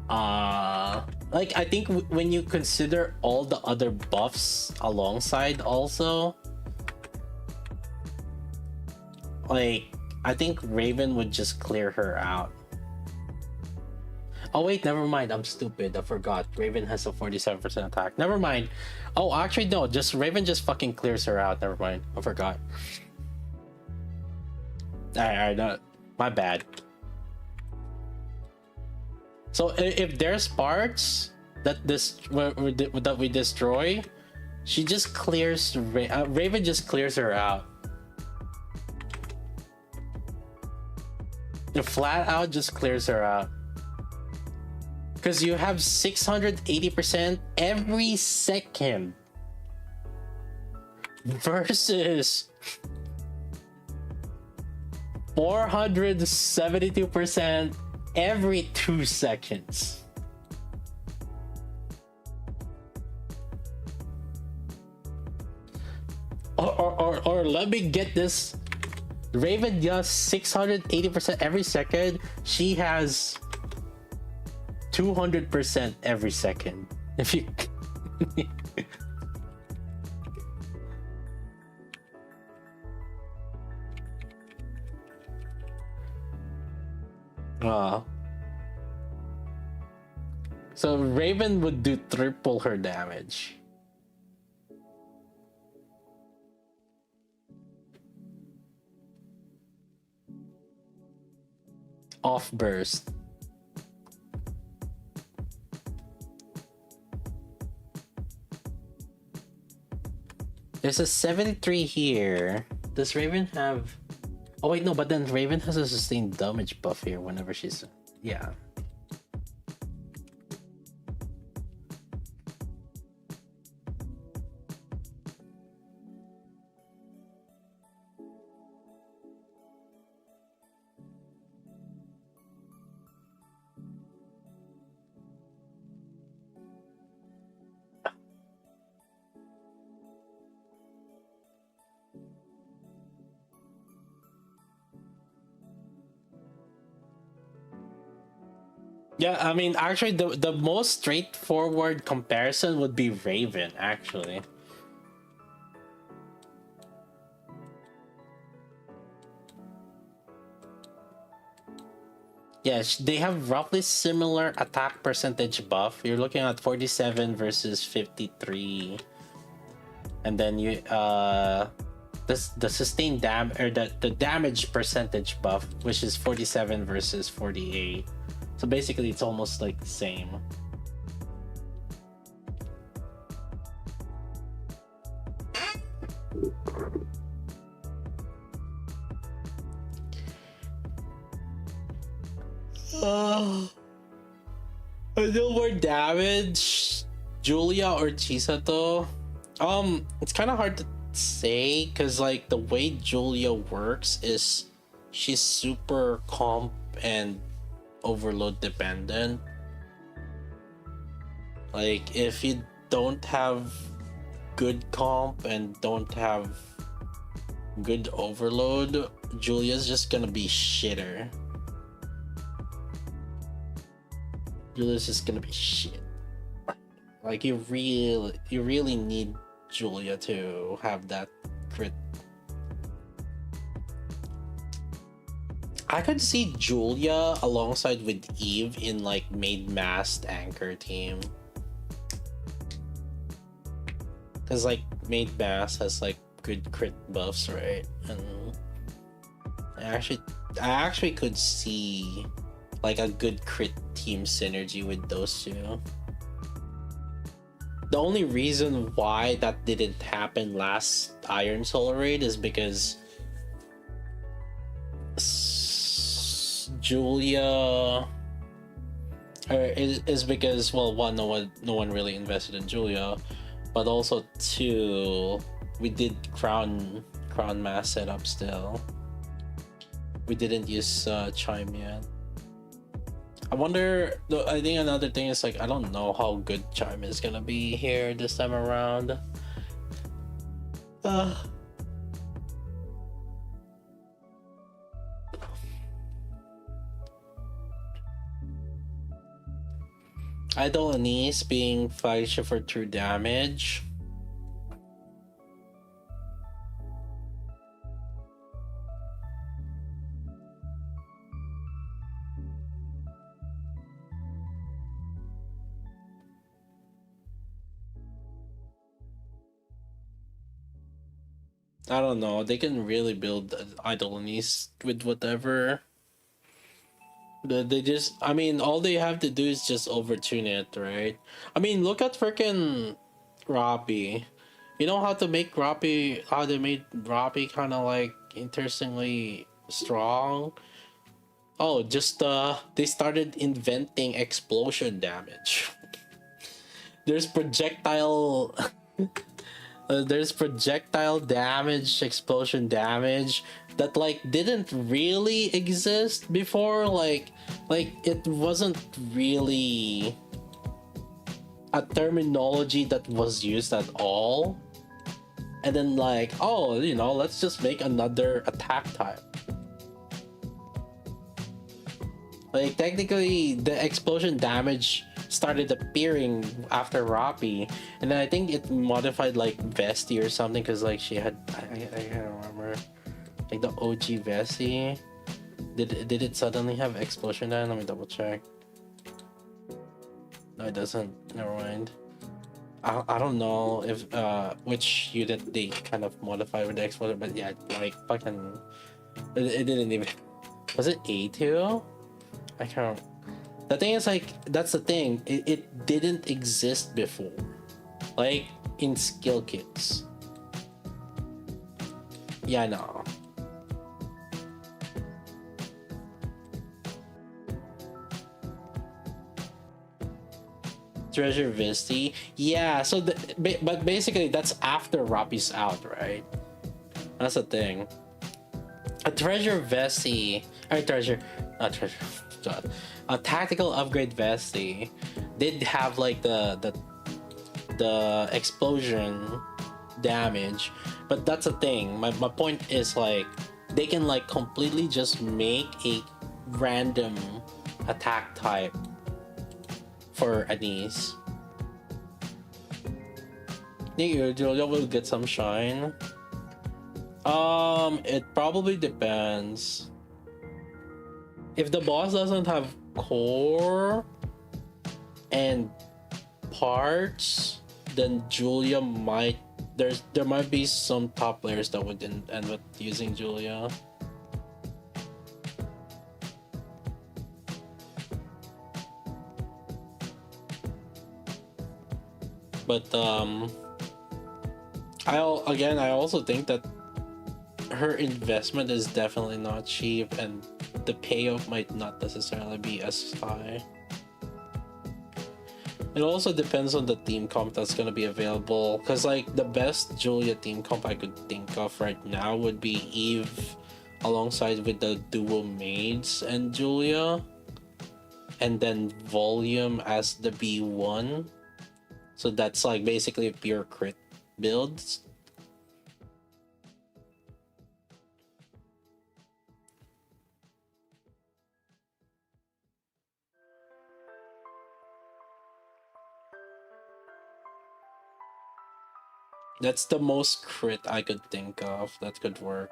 Like, I think when you consider all the other buffs alongside also, like, I think Raven would just clear her out. Oh wait, never mind. I'm stupid. I forgot. Raven has a 47% attack. Never mind. Oh, actually no. Just Raven just fucking clears her out. Never mind. I forgot. Alright, no, my bad. So if there's parts that we destroy, she just clears. Raven just clears her out. The flat out just clears her out. Because you have 680% every second versus 472% every 2 seconds. Or let me get this. Raven does 680% every second. She has 200% every second. If you so Raven would do triple her damage. Off burst. There's a 73 here. Does Raven have... Oh wait, no, but then Raven has a sustained damage buff here whenever she's... Yeah. Yeah, I mean, actually, the most straightforward comparison would be Raven, actually. Yes, they have roughly similar attack percentage buff. You're looking at 47 versus 53. And then you the sustained the damage percentage buff, which is 47 versus 48. So basically it's almost like the same. A little more damage, Julia or Chisato. It's kind of hard to say because like the way Julia works is she's super comp and overload dependent. Like if you don't have good comp and don't have good overload, Julia's just gonna be shitter. Julia's just gonna be shit. Like you really need Julia to have that crit. I could see Julia alongside with Eve in like main masked anchor team. Cause like main mask has like good crit buffs, right? And I actually could see like a good crit team synergy with those two. The only reason why that didn't happen last Iron Solar Raid is because Julia is because, well, one, no one really invested in Julia, but also two, we did crown mass setup still. We didn't use Chime yet. I wonder, I think another thing is like, I don't know how good Chime is gonna be here this time around. Idol Anise being flagship for true damage. I don't know. They can really build Idol Anise with whatever. They just, I mean, all they have to do is just overtune it, right? I mean, look at freaking Roppy. You know how to make Roppy, how they made Roppy kind of like interestingly strong? Oh, just they started inventing explosion damage. There's projectile there's projectile damage, explosion damage that like didn't really exist before. Like it wasn't really a terminology that was used at all. And then like, oh, you know, let's just make another attack type. Like technically the explosion damage started appearing after Roppy, and then I think it modified like Vesti or something, because like she had, I can't remember, like the OG Vesti. Did it suddenly have explosion damage? Let me double check. No, it doesn't. Never mind. I don't know if which unit they kind of modified with the explosion, but yeah, like fucking, it didn't even. Was it A2? I can't. The thing is, like, that's the thing. It didn't exist before, like in skill kits. Yeah, no. Treasure Visti. Yeah. So, but basically, that's after Roppy's out, right? That's the thing. A Treasure Vesti, or treasure, not treasure. A tactical upgrade Vesti did have like the explosion damage, but that's the thing. My point is like they can like completely just make a random attack type for Anise. Nikke, Julia will get some shine. It probably depends. If the boss doesn't have core and parts, then Julia might, there might be some top players that would end up using Julia. But I also think that her investment is definitely not cheap, and the payoff might not necessarily be as high. It also depends on the team comp that's gonna be available. Cause like the best Julia team comp I could think of right now would be Eve alongside with the duo maids and Julia. And then Volume as the B1. So that's like basically pure crit builds. That's the most crit I could think of that could work.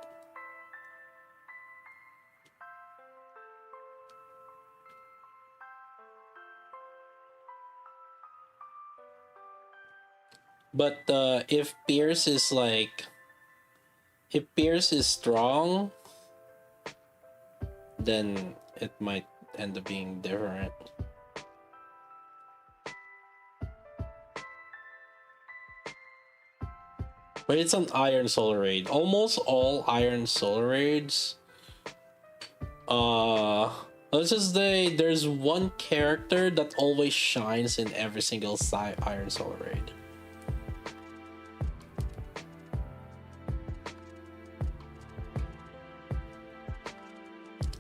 But if Pierce is like, if Pierce is strong, then it might end up being different. But it's an Iron Soul raid. Almost all Iron Soul raids. Let's just say there's one character that always shines in every single Iron Soul raid.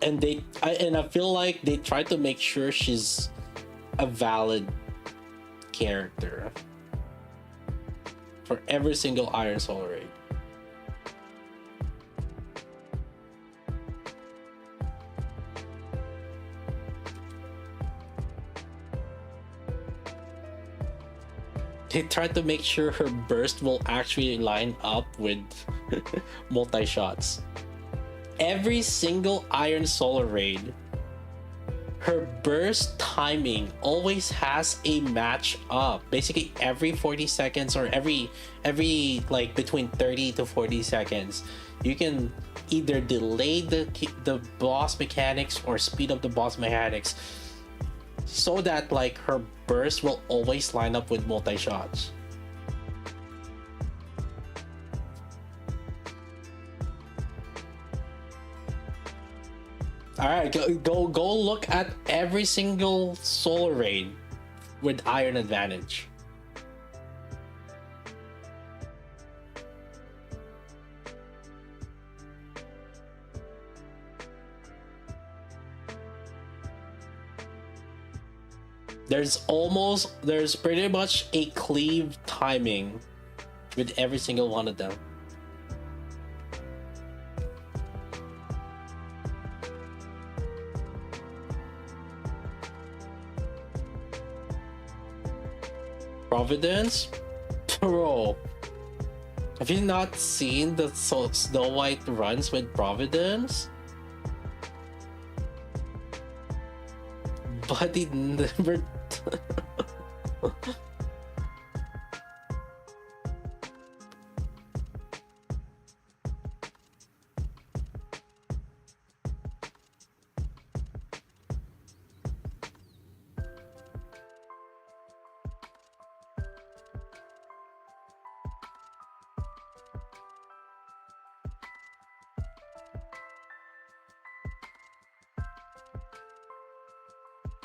And I feel like they try to make sure she's a valid character for every single Iron Soul raid. They try to make sure her burst will actually line up with multi-shots. Every single Iron Soul raid, her burst timing always has a match up. Basically every 40 seconds or every like between 30 to 40 seconds, you can either delay the boss mechanics or speed up the boss mechanics so that like her burst will always line up with multi-shots. All right, go look at every single soul raid with Iron advantage. There's pretty much a cleave timing with every single one of them. Providence? Bro, have you not seen the Snow White runs with Providence? But he never...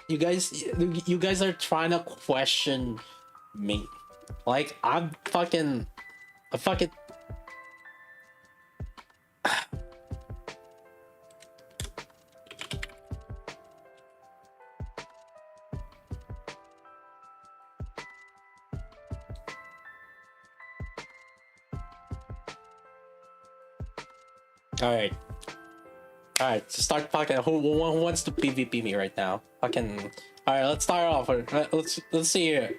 you guys are trying to question me. Like I fucking all right, so start fucking. Who wants to PvP me right now? Fucking. All right, let's start off. Let's see here.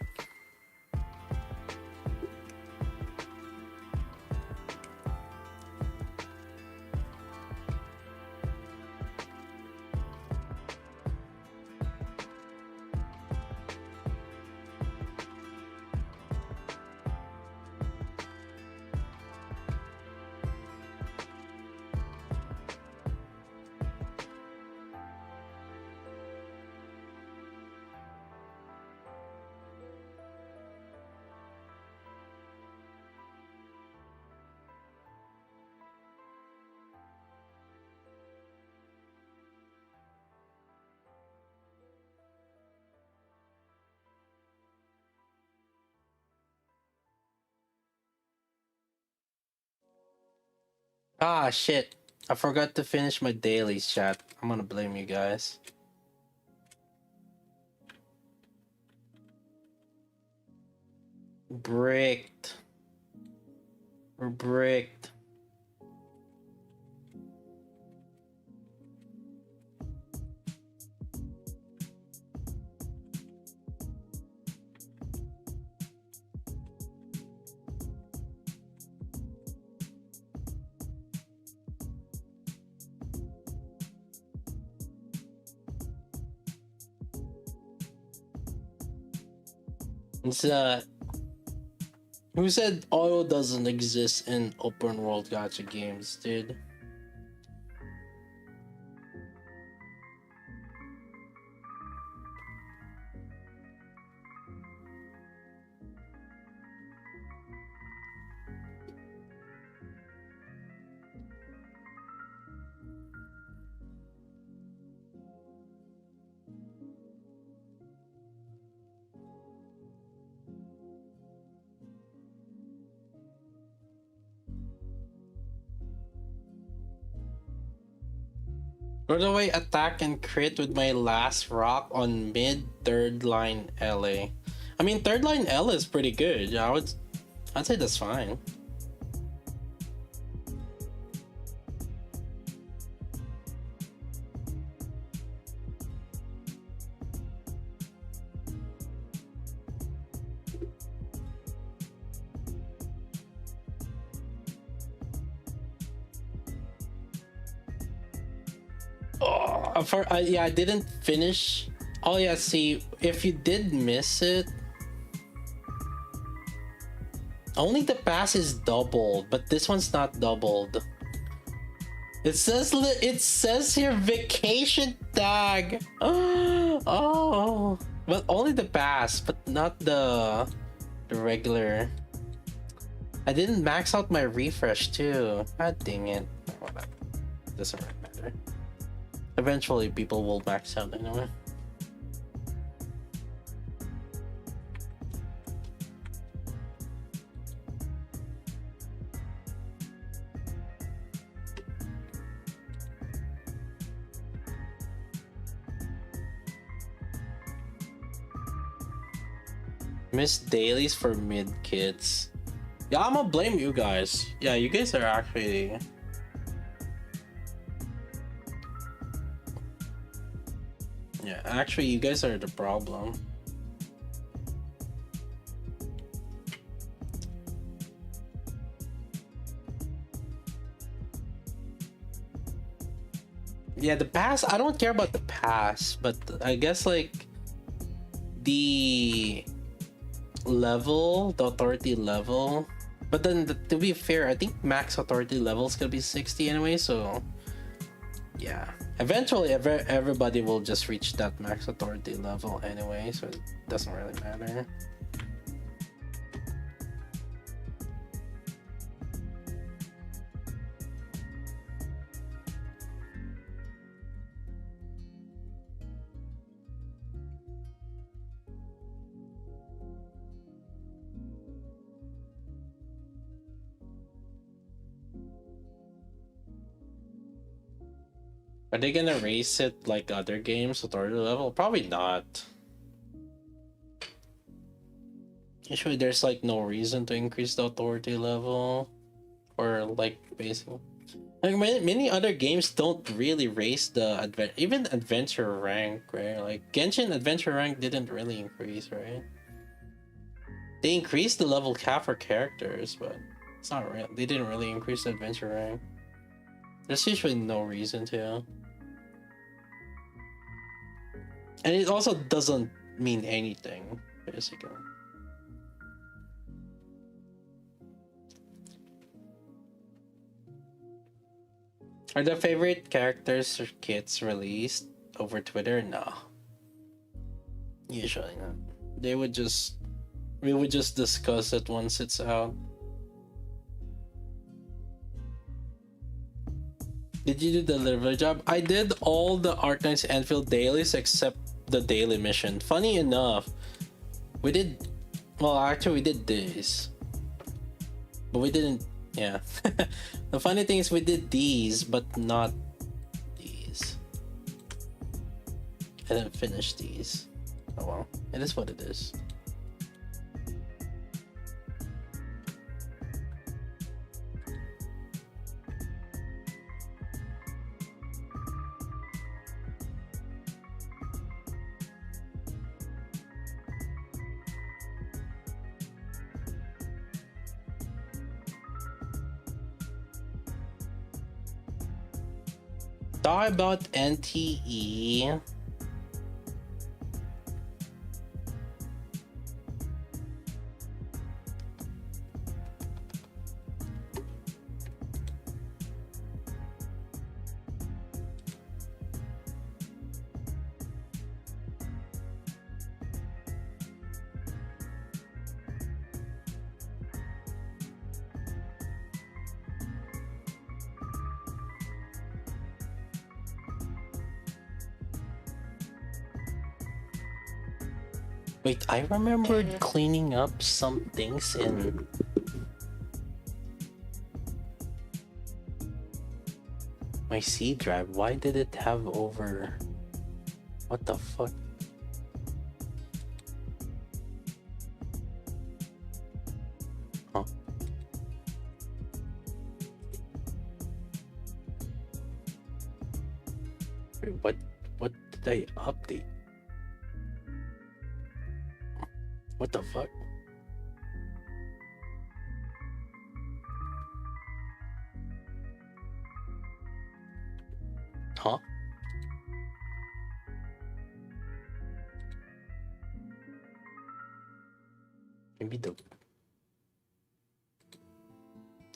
Ah, shit. I forgot to finish my dailies, chat. I'm gonna blame you guys. Bricked. We're bricked. It's who said auto doesn't exist in open world gacha games, dude? By the way, attack and crit with my last rock on mid third line LA. I mean, third line L is pretty good. I'd say that's fine. Oh, yeah, I didn't finish. Oh yeah, see, if you did miss it, only the pass is doubled, but this one's not doubled. It says here vacation tag. Oh, but only the pass, but not the regular. I didn't max out my refresh too. God dang it. Whatever. Doesn't really matter. Eventually, people will max out anyway. Miss dailies for mid kids. Yeah, I'm gonna blame you guys. Yeah, you guys are actually. Yeah, actually, you guys are the problem. Yeah, the pass, I don't care about the pass, but I guess like the level, the authority level. But then to be fair, I think max authority level is gonna be 60 anyway, so yeah. Eventually, everybody will just reach that max authority level anyway, so it doesn't really matter. Are they gonna raise it like other games, authority level? Probably not. Usually there's like no reason to increase the authority level. Or like basic. Like many other games don't really raise the even adventure rank, right? Like Genshin adventure rank didn't really increase, right? They increased the level cap for characters, but it's not real. They didn't really increase the adventure rank. There's usually no reason to. And it also doesn't mean anything, basically. Are the favorite characters or kits released over Twitter? No. Usually not. We would just discuss it once it's out. Did you do the delivery job? I did all the Arknights Enfield dailies except the daily mission. Funny enough, we did. Well, actually, we did this, but we didn't. Yeah. The funny thing is we did these, but not these. I didn't finish these. Oh well, it is what it is. Talk about NTE. Wait, I remembered cleaning up some things in my C drive. Why did it have over? What the fuck? Huh? Wait, what did I update? What the fuck? Huh? Maybe the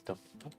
fuck?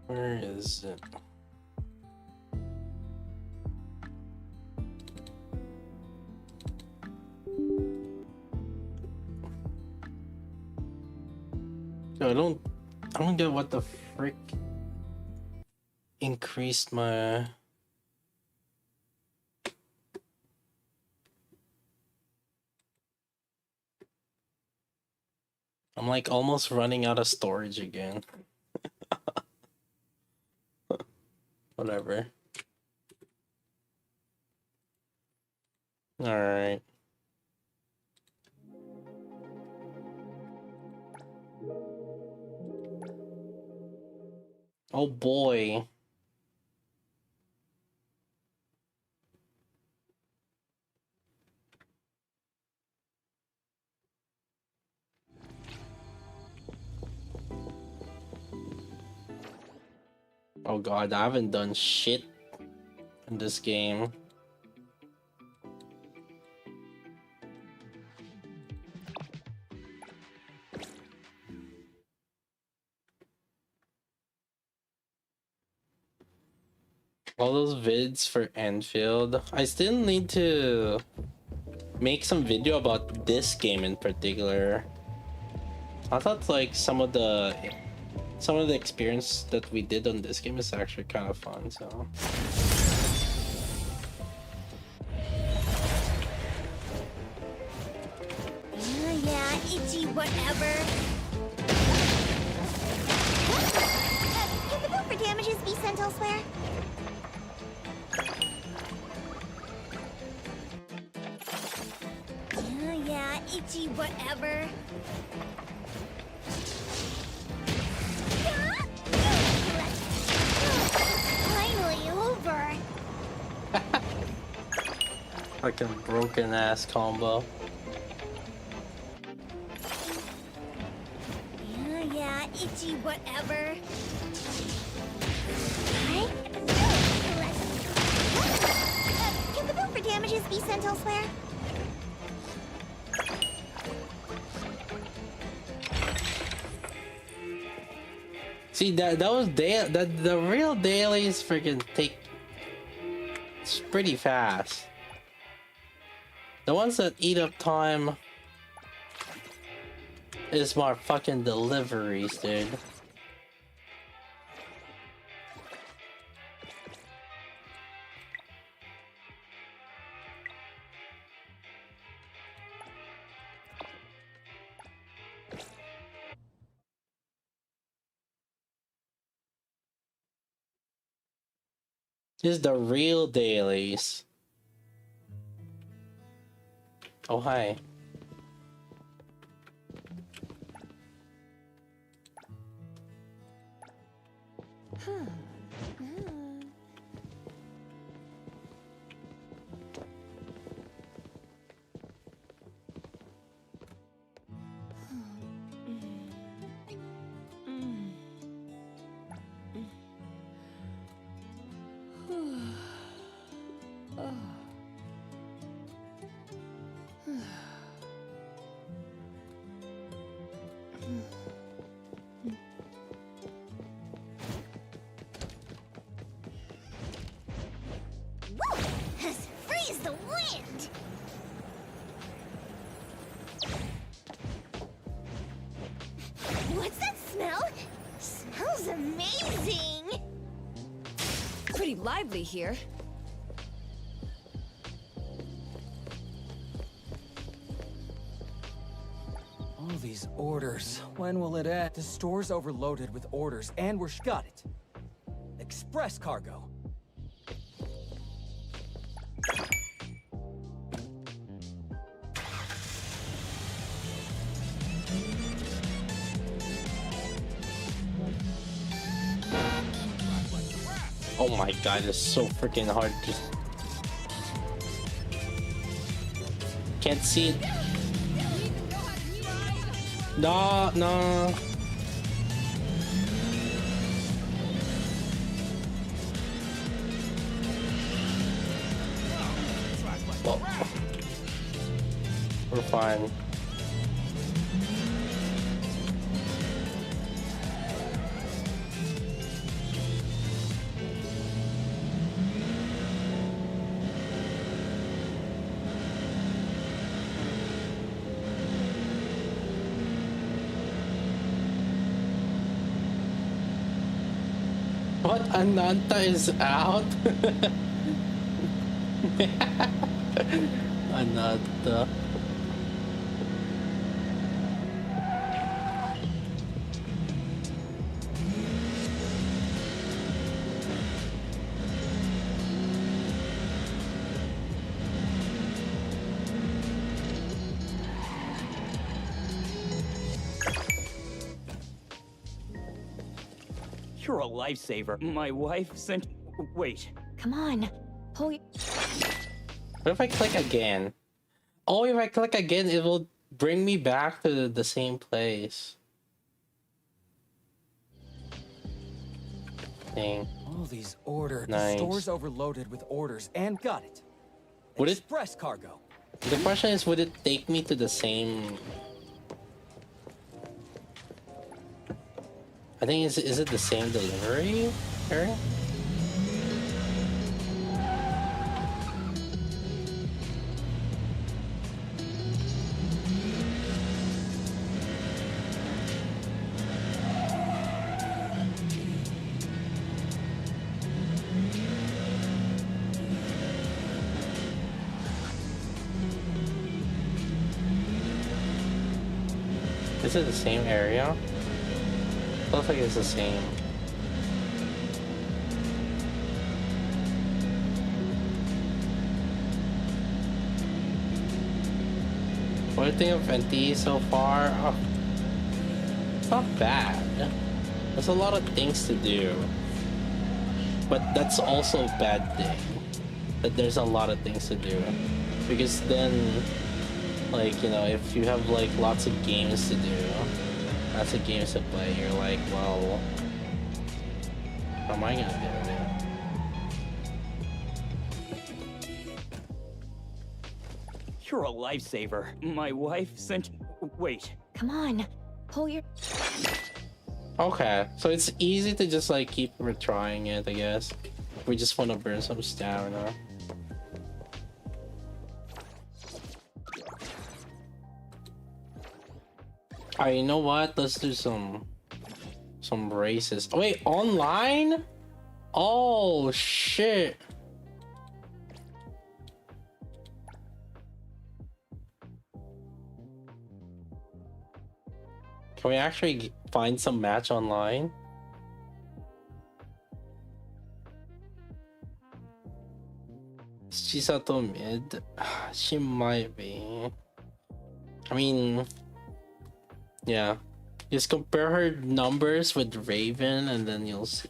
Where is it? I don't get what the frick increased my I'm like almost running out of storage again. Whatever. All right. Oh boy. Oh god, I haven't done shit in this game. All those vids for Enfield. I still need to make some video about this game in particular. I thought like some of the experience that we did on this game is actually kind of fun, so. Yeah, itchy whatever. Can the bill for damages be sent elsewhere? Ichi whatever. Finally over. Like a broken ass combo. Yeah, Ichi whatever. Can the bill for damages be sent elsewhere? See that was the real dailies freaking take. It's pretty fast. The ones that eat up time is more fucking deliveries, dude. This is the real dailies. Oh, hi. Freeze the wind! What's that smell? Smells amazing! Pretty lively here. All these orders. When will it end? The store's overloaded with orders, and we're got it. Express cargo. Oh my god, it's so freaking hard to... Can't see it. No, no. Well, we're fine. What? Ananta is out? Ananta. You're a lifesaver. My wife sent... Wait. Come on. Pull your... What if I click again? Oh, if I click again, it will bring me back to the same place. Dang. All these orders. Nice. The store's overloaded with orders, and got it. Would it- Express cargo. The question is, would it take me to the same... I think, is it the same delivery area? Is it the same area? Looks like it's the same. What do you think of NT so far? Oh, it's not bad. There's a lot of things to do. But that's also a bad thing. That there's a lot of things to do. Because then, like, you know, if you have like lots of games to do, lots of games to play, you're like, well, how am I gonna do it? You're a lifesaver. My wife sent. Wait. Come on. Pull your... Okay, so it's easy to just like keep retrying it, I guess. We just want to burn some stamina. Alright, you know what? Let's do some races. Oh, wait, online? Oh shit. Can we actually find some match online? Is Chisato mid? She might be. I mean, yeah. Just compare her numbers with Raven and then you'll see.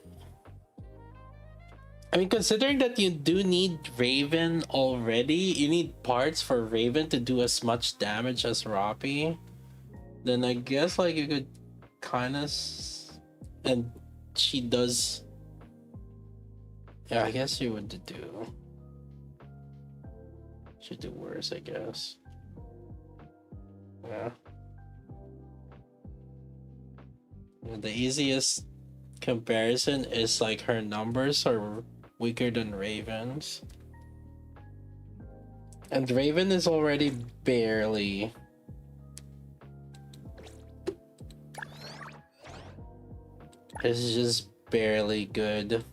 I mean, considering that you do need Raven already, you need parts for Raven to do as much damage as Roppy. Then I guess like you could kind of, and she does. Yeah, I guess you would do. Should do worse, I guess. Yeah. The easiest comparison is like her numbers are weaker than Raven's, and Raven is already barely. It's just barely good.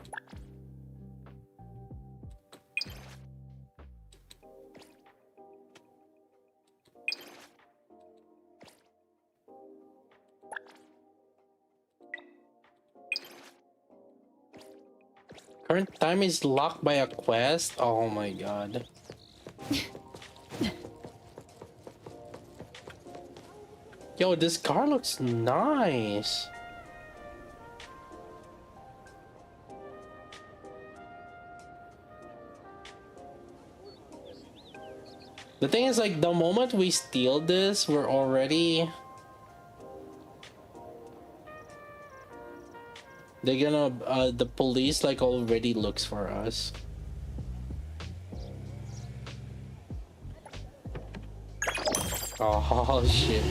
Current time is locked by a quest. Oh my god. Yo, this car looks nice. The thing is, like, the moment we steal this, we're already... They're gonna, the police, like, already looks for us. Oh, shit.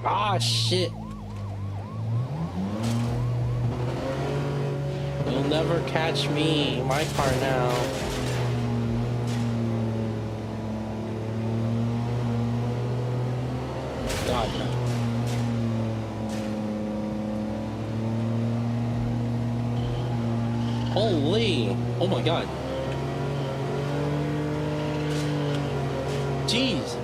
Ah, shit. You'll never catch me. My car now. God. Holy. Oh my god. Jesus.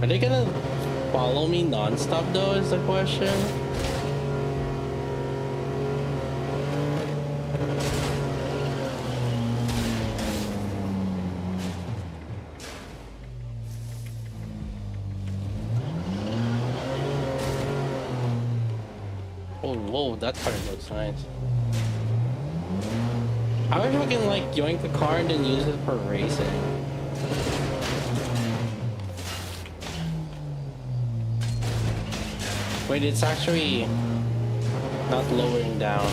Are they gonna follow me non-stop though, is the question? Oh, whoa, that car looks nice. I wish I can like yoink the car and then use it for racing. Wait, it's actually not lowering down.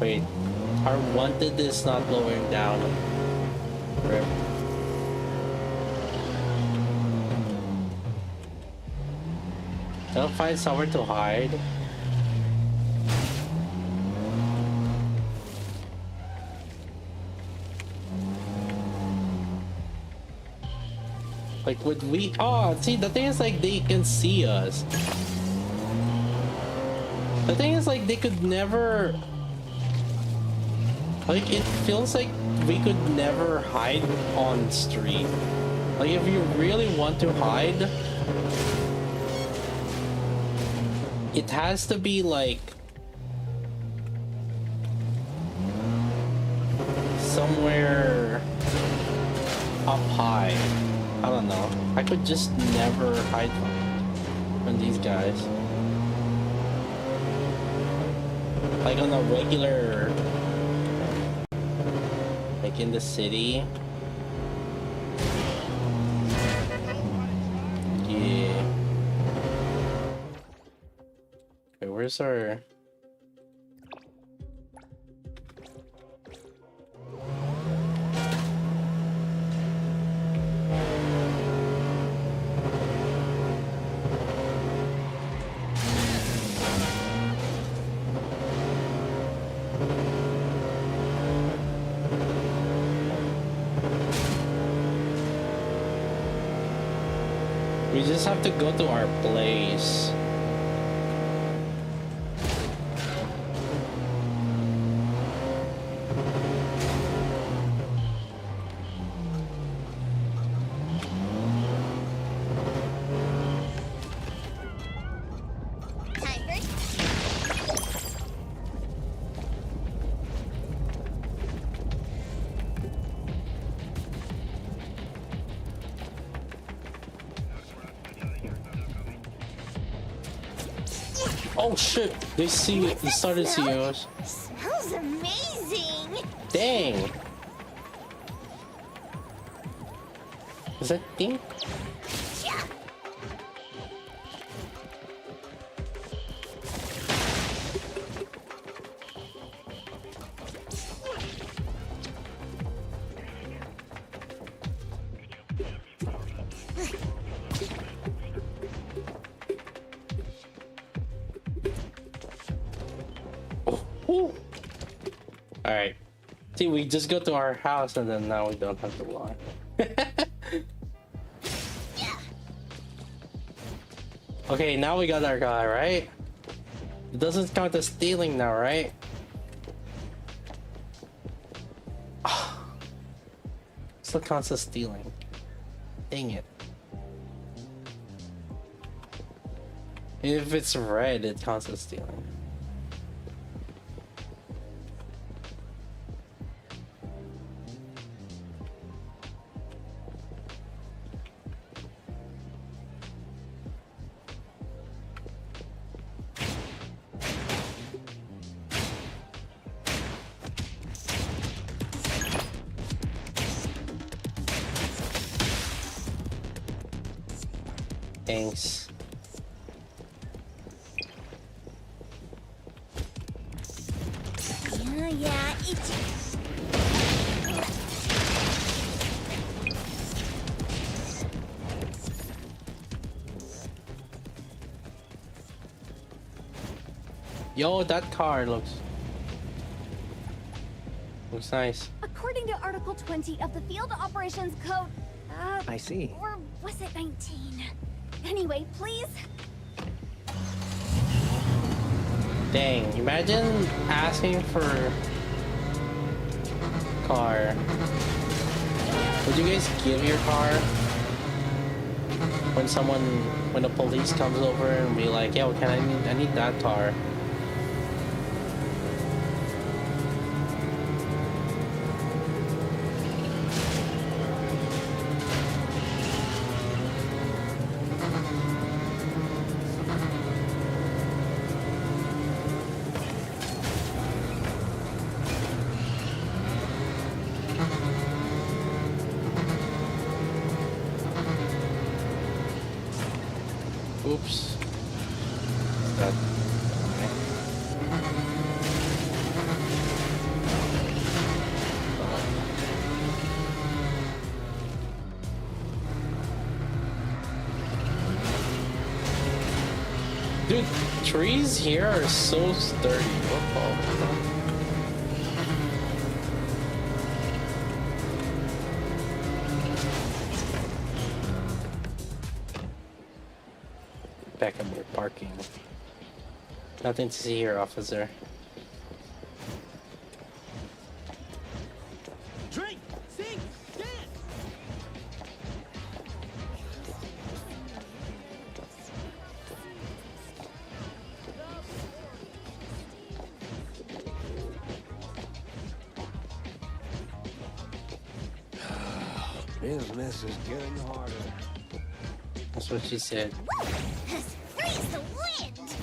Wait, our wanted is not lowering down. Rip. I'll find somewhere to hide. Like, would we? Oh, see, the thing is, like, they can see us. The thing is, like, they could never. Like, it feels like we could never hide on street. Like, if you really want to hide, it has to be like somewhere up high. I don't know. I could just never hide from these guys. Like on a regular, like in the city. Yeah. Okay, where's our... We just have to go to our place. Oh shit! They see it. They started seeing us. Smells amazing. Dang! Is that thing? Yeah. Alright. See, we just go to our house and then now we don't have to lie. Okay, now we got our guy, right? It doesn't count as stealing now, right? Still counts as stealing. Dang it. If it's red, it counts as stealing. Thanks. Yeah, Yo, that car looks nice. According to Article 20 of the Field Operations Code, I see. or was it 19? Anyway, please. Dang, imagine asking for car. Would you guys give your car when the police comes over and be like, yo, I need that car? Oops. That. Dude, trees here are so sturdy. What the fuck? Back in their parking. Nothing to see here, officer. Drink, sing, dance. Business is getting harder. That's what she said. Freeze the wind!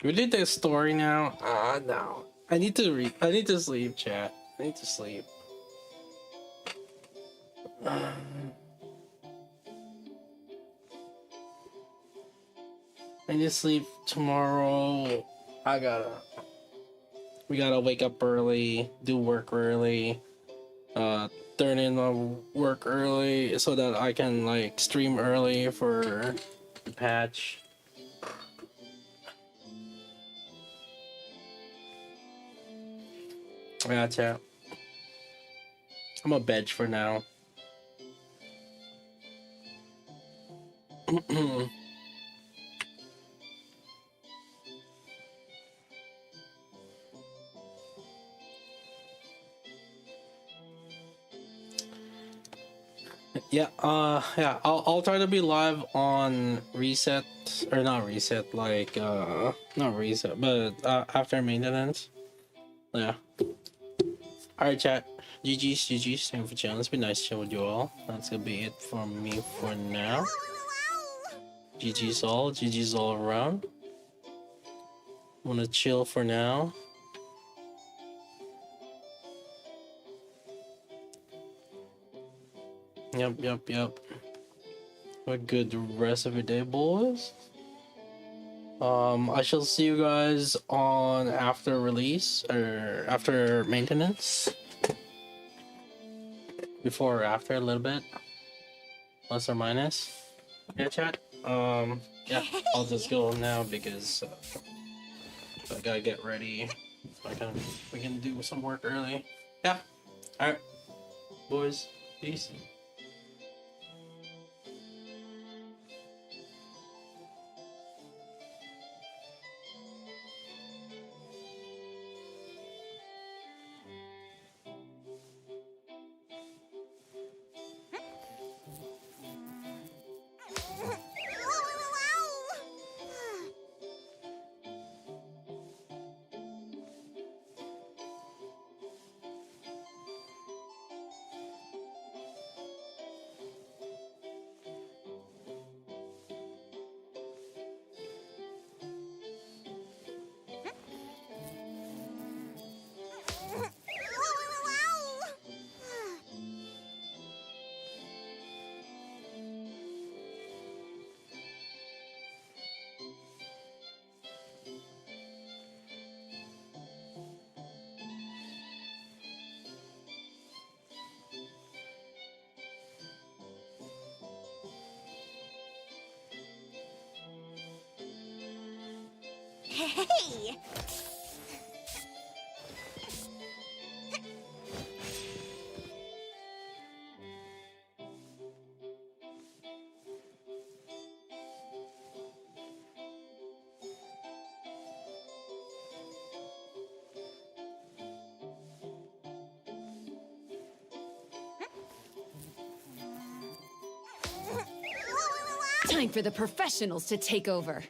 We did the story now. No. I need to read. I need to sleep, chat. I need to sleep. I need to sleep tomorrow. We gotta wake up early, do work early, turn in my work early so that I can like stream early for the patch. Yeah, chat. I'm a veg for now. Yeah, I'll try to be live on reset, or not reset, like not reset, but after maintenance. Yeah. Alright, chat. GG's, thank you for chilling. It's been nice chilling with you all. That's gonna be it from me for now. GG's all around. Wanna chill for now. Yep. Have a good rest of your day, boys. I shall see you guys on after release or after maintenance. Before or after a little bit. Plus or minus. Yeah, chat. Yeah, I'll just go now because I gotta get ready. We can do some work early. Yeah. Alright. Boys, peace. Hey! Time for the professionals to take over.